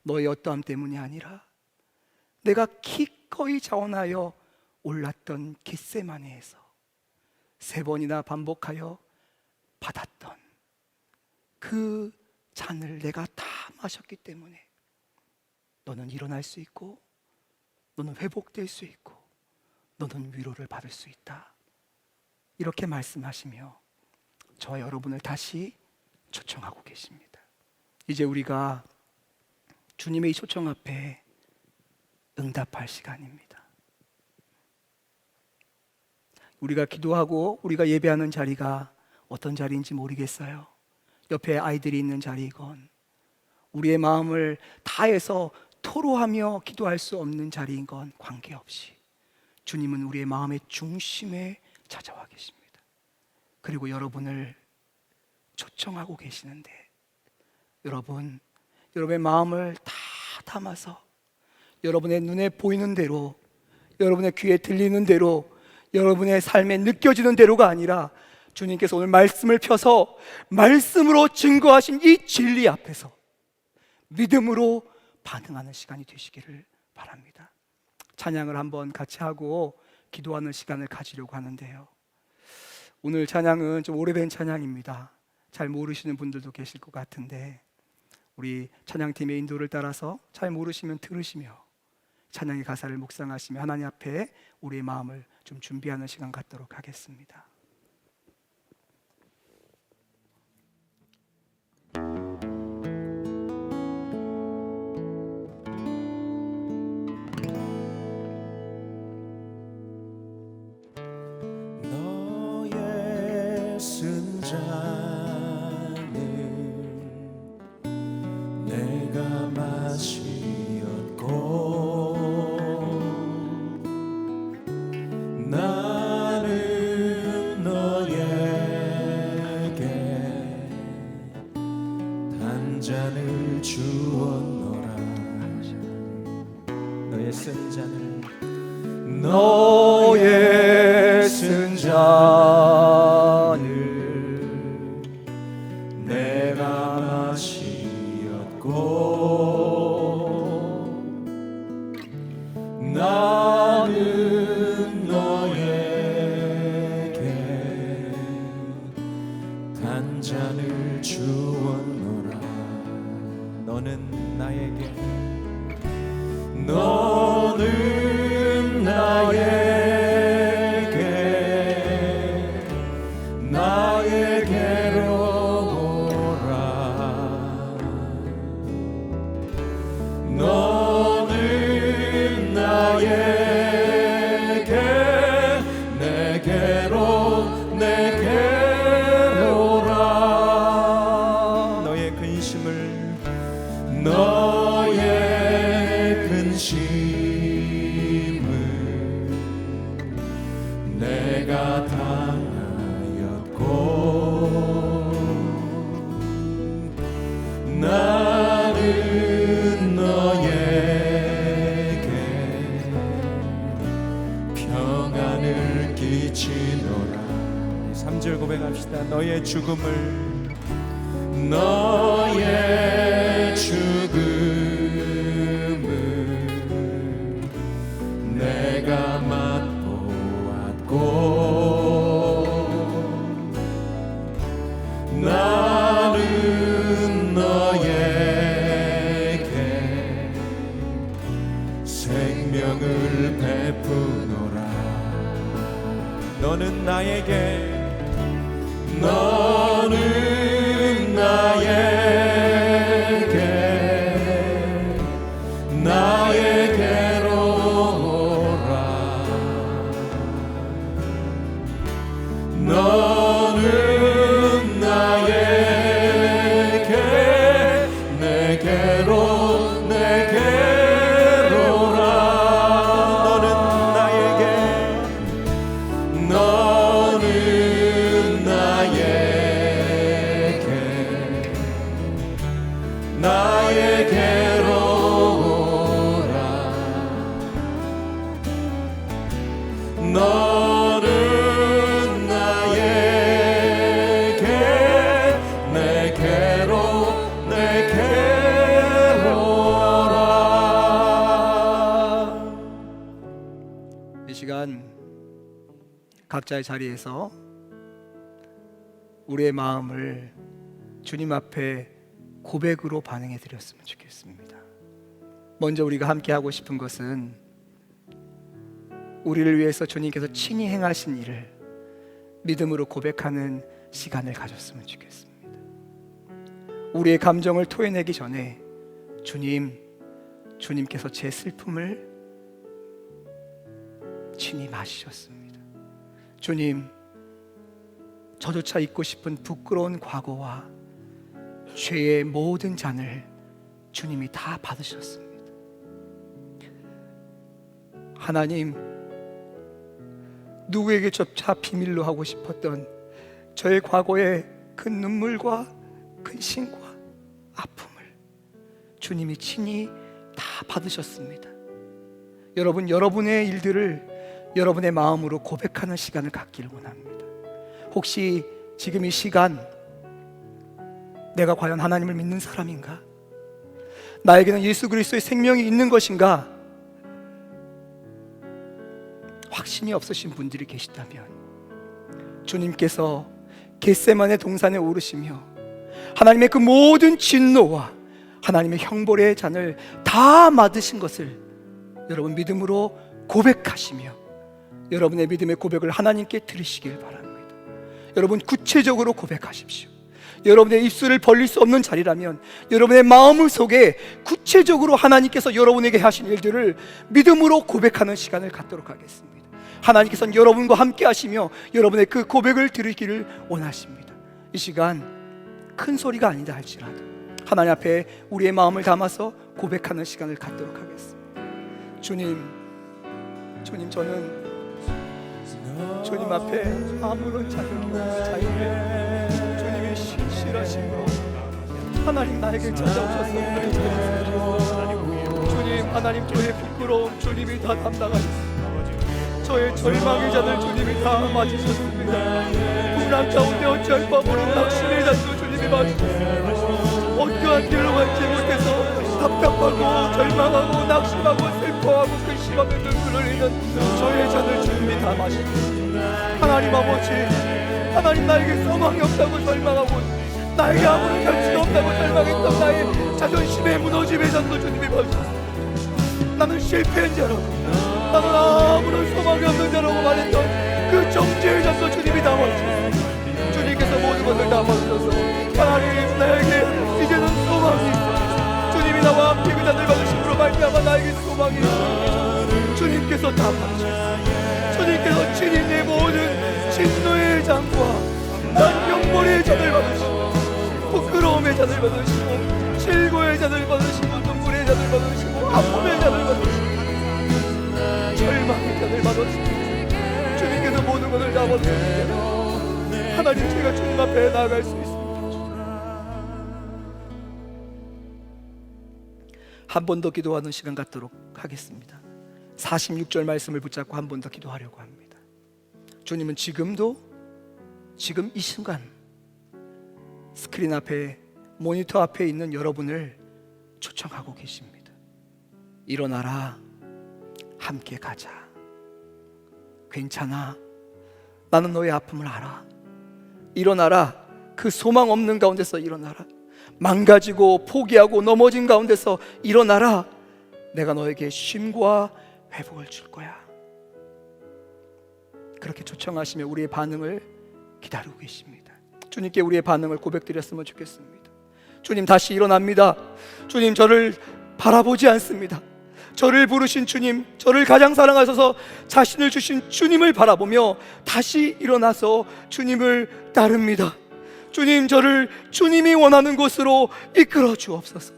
너의 어떠함 때문이 아니라 내가 기꺼이 자원하여 올랐던 겟세마네에서 3번이나 반복하여 받았던 그 잔을 내가 다 마셨기 때문에 너는 일어날 수 있고, 너는 회복될 수 있고, 너는 위로를 받을 수 있다. 이렇게 말씀하시며 저와 여러분을 다시 초청하고 계십니다. 이제 우리가 주님의 이 초청 앞에 응답할 시간입니다. 우리가 기도하고 우리가 예배하는 자리가 어떤 자리인지 모르겠어요. 옆에 아이들이 있는 자리이건, 우리의 마음을 다해서 토로하며 기도할 수 없는 자리인 건 관계없이 주님은 우리의 마음의 중심에 찾아와 계십니다. 그리고 여러분을 초청하고 계시는데, 여러분의 마음을 다 담아서 여러분의 눈에 보이는 대로, 여러분의 귀에 들리는 대로, 여러분의 삶에 느껴지는 대로가 아니라 주님께서 오늘 말씀을 펴서 말씀으로 증거하신 이 진리 앞에서 믿음으로 반응하는 시간이 되시기를 바랍니다. 찬양을 한번 같이 하고 기도하는 시간을 가지려고 하는데요, 오늘 찬양은 좀 오래된 찬양입니다. 잘 모르시는 분들도 계실 것 같은데, 우리 찬양팀의 인도를 따라서 잘 모르시면 들으시며 찬양의 가사를 묵상하시며 하나님 앞에 우리의 마음을 좀 준비하는 시간 갖도록 하겠습니다. 너의 쓴 잔을 내 내가 당하였고 나는 너에게 평안을 끼치노라. 3절 고백합시다. 너의 죽음을 내가 맛보았고 나는 너에게 생명을 베푸노라. 너는 나에게 나에게로 오라. 너는 나에게 내게로 오라. 너는 나에게 나에게로 오라. 너는 나에게 내게로 오라. 이 시간 각자의 자리에서 우리의 마음을 주님 앞에 고백으로 반응해 드렸으면 좋겠습니다. 먼저 우리가 함께 하고 싶은 것은 우리를 위해서 주님께서 친히 행하신 일을 믿음으로 고백하는 시간을 가졌으면 좋겠습니다. 우리의 감정을 토해내기 전에 주님께서 제 슬픔을 친히 마시셨습니다. 주님, 저조차 잊고 싶은 부끄러운 과거와 죄의 모든 잔을 주님이 다 받으셨습니다. 하나님, 누구에게조차 비밀로 하고 싶었던 저의 과거의 그 눈물과 근심과 아픔을 주님이 친히 다 받으셨습니다. 여러분, 여러분의 일들을 여러분의 마음으로 고백하는 시간을 갖기를 원합니다. 혹시 지금 이 시간 내가 과연 하나님을 믿는 사람인가? 나에게는 예수 그리스도의 생명이 있는 것인가? 확신이 없으신 분들이 계시다면 주님께서 겟세마네 동산에 오르시며 하나님의 그 모든 진노와 하나님의 형벌의 잔을 다 맡으신 것을 여러분 믿음으로 고백하시며 여러분의 믿음의 고백을 하나님께 드리시길 바랍니다. 여러분 구체적으로 고백하십시오. 여러분의 입술을 벌릴 수 없는 자리라면 여러분의 마음 속에 구체적으로 하나님께서 여러분에게 하신 일들을 믿음으로 고백하는 시간을 갖도록 하겠습니다. 하나님께서는 여러분과 함께 하시며 여러분의 그 고백을 들으기를 원하십니다. 이 시간 큰 소리가 아니다 할지라도 하나님 앞에 우리의 마음을 담아서 고백하는 시간을 갖도록 하겠습니다. 주님, 저는 주님 앞에 아무런 자격이 없는 자유에 주님의 신실하심으로 하나님 나에게 찾아오셨습니다. 주님, 하나님 저의 부끄러움 주님이 다 담당하셨습니다. 저의 절망의 잔을 주님이 다 맞으셨습니다. 분한 가운데 어찌할 바 모르는 낙심의 잔도 주님이 맞으셨습니다. 어떠한 길로 갈지 못해서 답답하고 절망하고 낙심하고 슬퍼하고 근심하며 눈물을 흘리는 저의 잔을 주님이 다 마셨습니다. 하나님 아버지, 하나님 나에게 소망이 없다고 절망하고 나에게 아무런 가치가 없다고 절망했던 나의 자존심의 무너짐의 잔도 주님이 마셨습니다. 나는 실패한 자라고, 나는 아무런 소망이 없는 자라고 말했던 그 정죄의 잔도 주님이 다 마셨습니다. 주님께서 모든 것을 다 마셔서 하나님 나에게 이제는 소망이 있습니다. 주님이 나와 함께 그 잔을 받으심으로 말미암아 나에게 소망이 있습니다. 주님께서 다 받으셨습니다. 주님께서 친히 내 모든 진노의 잔과 난경머리의 잔을 받으시고 부끄러움의 잔을 받으시고 실고의 잔을 받으시고 눈물의 잔을 받으시고 아픔의 잔을 받으시고 절망의 잔을 받으시고 주님께서 모든 마음을 담아주시면 하나님 제가 주님 앞에 나아갈 수 있습니다. 한 번 더 기도하는 시간 갖도록 하겠습니다. 46절 말씀을 붙잡고 한 번 더 기도하려고 합니다. 주님은 지금도 지금 이 순간 스크린 앞에 모니터 앞에 있는 여러분을 초청하고 계십니다. 일어나라, 함께 가자. 괜찮아, 나는 너의 아픔을 알아. 일어나라, 그 소망 없는 가운데서 일어나라. 망가지고 포기하고 넘어진 가운데서 일어나라. 내가 너에게 쉼과 회복을 줄 거야. 그렇게 초청하시며 우리의 반응을 기다리고 계십니다. 주님께 우리의 반응을 고백드렸으면 좋겠습니다. 주님, 다시 일어납니다. 주님, 저를 바라보지 않습니다. 저를 부르신 주님, 저를 가장 사랑하셔서 자신을 주신 주님을 바라보며 다시 일어나서 주님을 따릅니다. 주님, 저를 주님이 원하는 곳으로 이끌어 주옵소서.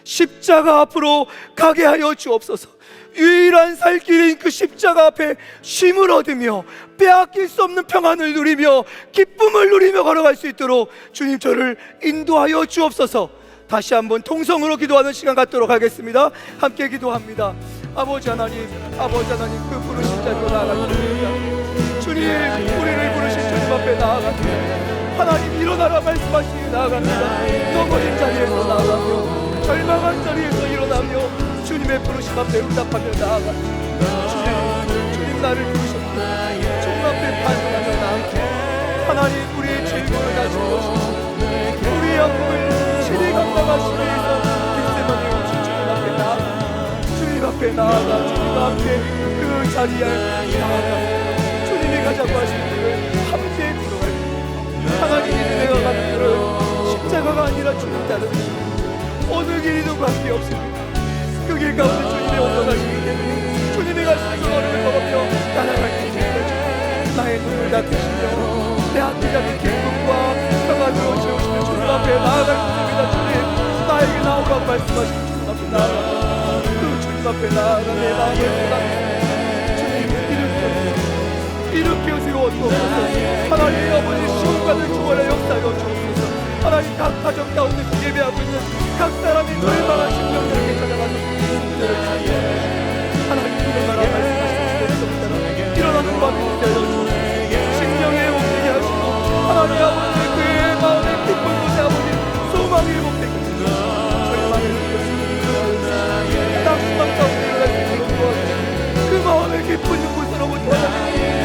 십자가 앞으로 가게 하여 주옵소서. 유일한 살 길인 그 십자가 앞에 쉼을 얻으며 빼앗길 수 없는 평안을 누리며 기쁨을 누리며 걸어갈 수 있도록 주님, 저를 인도하여 주옵소서. 다시 한번 통성으로 기도하는 시간 갖도록 하겠습니다. 함께 기도합니다. 아버지 하나님, 그 부르신 자리로 나아갑니다. 주님, 우리를 부르신 주님 앞에 나아갑니다. 하나님, 일어나라 말씀하시니 나아갑니다. 넘어진 자리에서 나아가며 절망한 자리에서 일어나며 주님의 부르심 앞에 응답하며 나아갑니다. 주님 나를 부르셨습니다. 주님 앞에 반응하며 나아갑니다. 하나님, 우리의 질문을 가지고 우리의 아픔을 친히 감당하시기 위해서 겟세마네 오신 주님 앞에 나아가, 주님 앞에 나아가, 주님 앞에 그 자리에 나아가 주님이 가자고 하신 길을 함께 걸어갈 때 하나님이 내가 가는 길은 십자가가 아니라 주님 따르는 어느 길이 누구밖에 없습니다. 그 길 가운데 주님의 온전하시기 때문에 주님이 가시는 그 걸음을 걸으며 따라갈 때 나의 눈을 닦으시며 내 앞에 잡힌 기쁨과 평안으로 채우시는 주님 앞에 나아갈 것입니다. 주님, 나에게 나오라고 말씀하시는 주님 앞에 나아가 그 주님 앞에 나아가 내 마음을 쏟아주시고 주님, 일으켜 세워주옵소서. 하나님 아버지, 시온간을 주원의 역사여 주옵소서. 하나님, 각 가정 가운데 예배하고 있는 각 사람이 절망한 심령들에게 찾아가서 그들을 찾는 하나님, 일어나라 말씀하시는 주님 따라 일어나는 밤이 되게 하여 주옵소서. 심령에 옮기게 하시고 하나님 아버지, 그의 마음에 기쁜 곳에 아버지 소망이 회복되게 하시고 절망을 느꼈습니다. 낙심한 가운데 일어날 수 있도록 도와주시고 그 마음에 기쁜 곳으로부터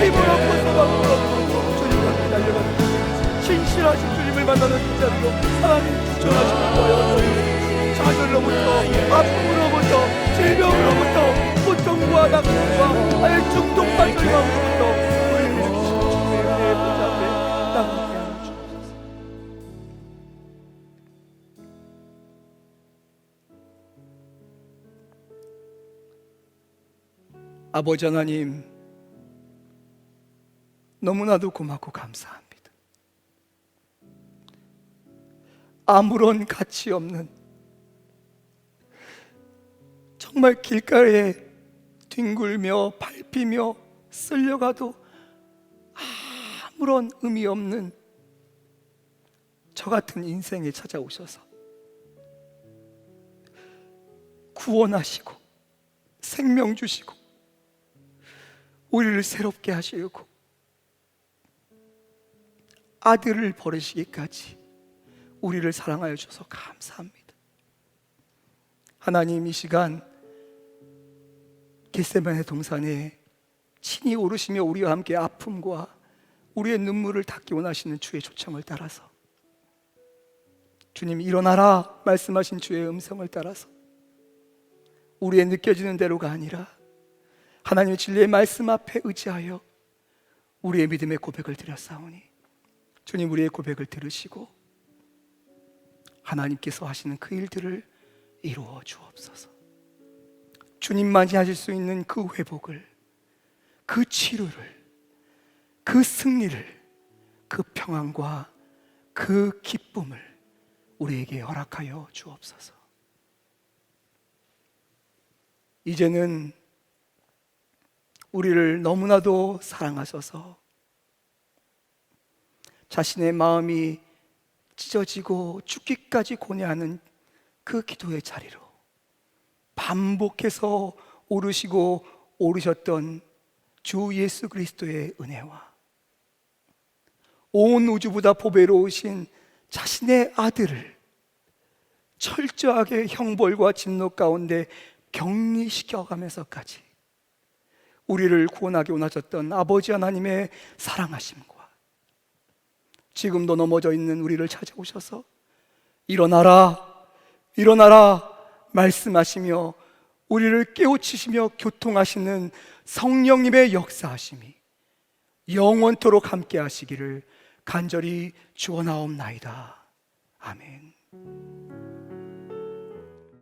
힘을 얻고 소망을 얻고 주님과 함께 달려가는 신실하신 주님을 만나는 이 자리로 하나님 추천하시는 거예요. 좌절로부터 아픔으로부터 질병으로부터 고통과 낙심과 아예 중독과 절망으로부터 우리를 주시는 주님의 은혜의 보좌 앞에 나가게 하여 주옵소서. 아버지 하나님, 너무나도 고맙고 감사합니다. 아무런 가치 없는, 정말 길가에 뒹굴며 밟히며 쓸려가도 아무런 의미 없는 저 같은 인생에 찾아오셔서 구원하시고 생명 주시고 우리를 새롭게 하시고 아들을 버리시기까지 우리를 사랑하여 주셔서 감사합니다. 하나님, 이 시간 겟세마네 동산에 친히 오르시며 우리와 함께 아픔과 우리의 눈물을 닦기 원하시는 주의 초청을 따라서 주님, 일어나라 말씀하신 주의 음성을 따라서 우리의 느껴지는 대로가 아니라 하나님의 진리의 말씀 앞에 의지하여 우리의 믿음의 고백을 드렸사오니 주님, 우리의 고백을 들으시고 하나님께서 하시는 그 일들을 이루어 주옵소서. 주님만이 하실 수 있는 그 회복을, 그 치료를, 그 승리를, 그 평안과 그 기쁨을 우리에게 허락하여 주옵소서. 이제는 우리를 너무나도 사랑하셔서 자신의 마음이 찢어지고 죽기까지 고뇌하는 그 기도의 자리로 반복해서 오르시고 오르셨던 주 예수 그리스도의 은혜와 온 우주보다 보배로우신 자신의 아들을 철저하게 형벌과 진노 가운데 격리시켜가면서까지 우리를 구원하기 원하셨던 아버지 하나님의 사랑하심과 지금도 넘어져 있는 우리를 찾아오셔서 일어나라, 일어나라 말씀하시며 우리를 깨우치시며 교통하시는 성령님의 역사하심이 영원토록 함께 하시기를 간절히 축원하옵나이다. 아멘.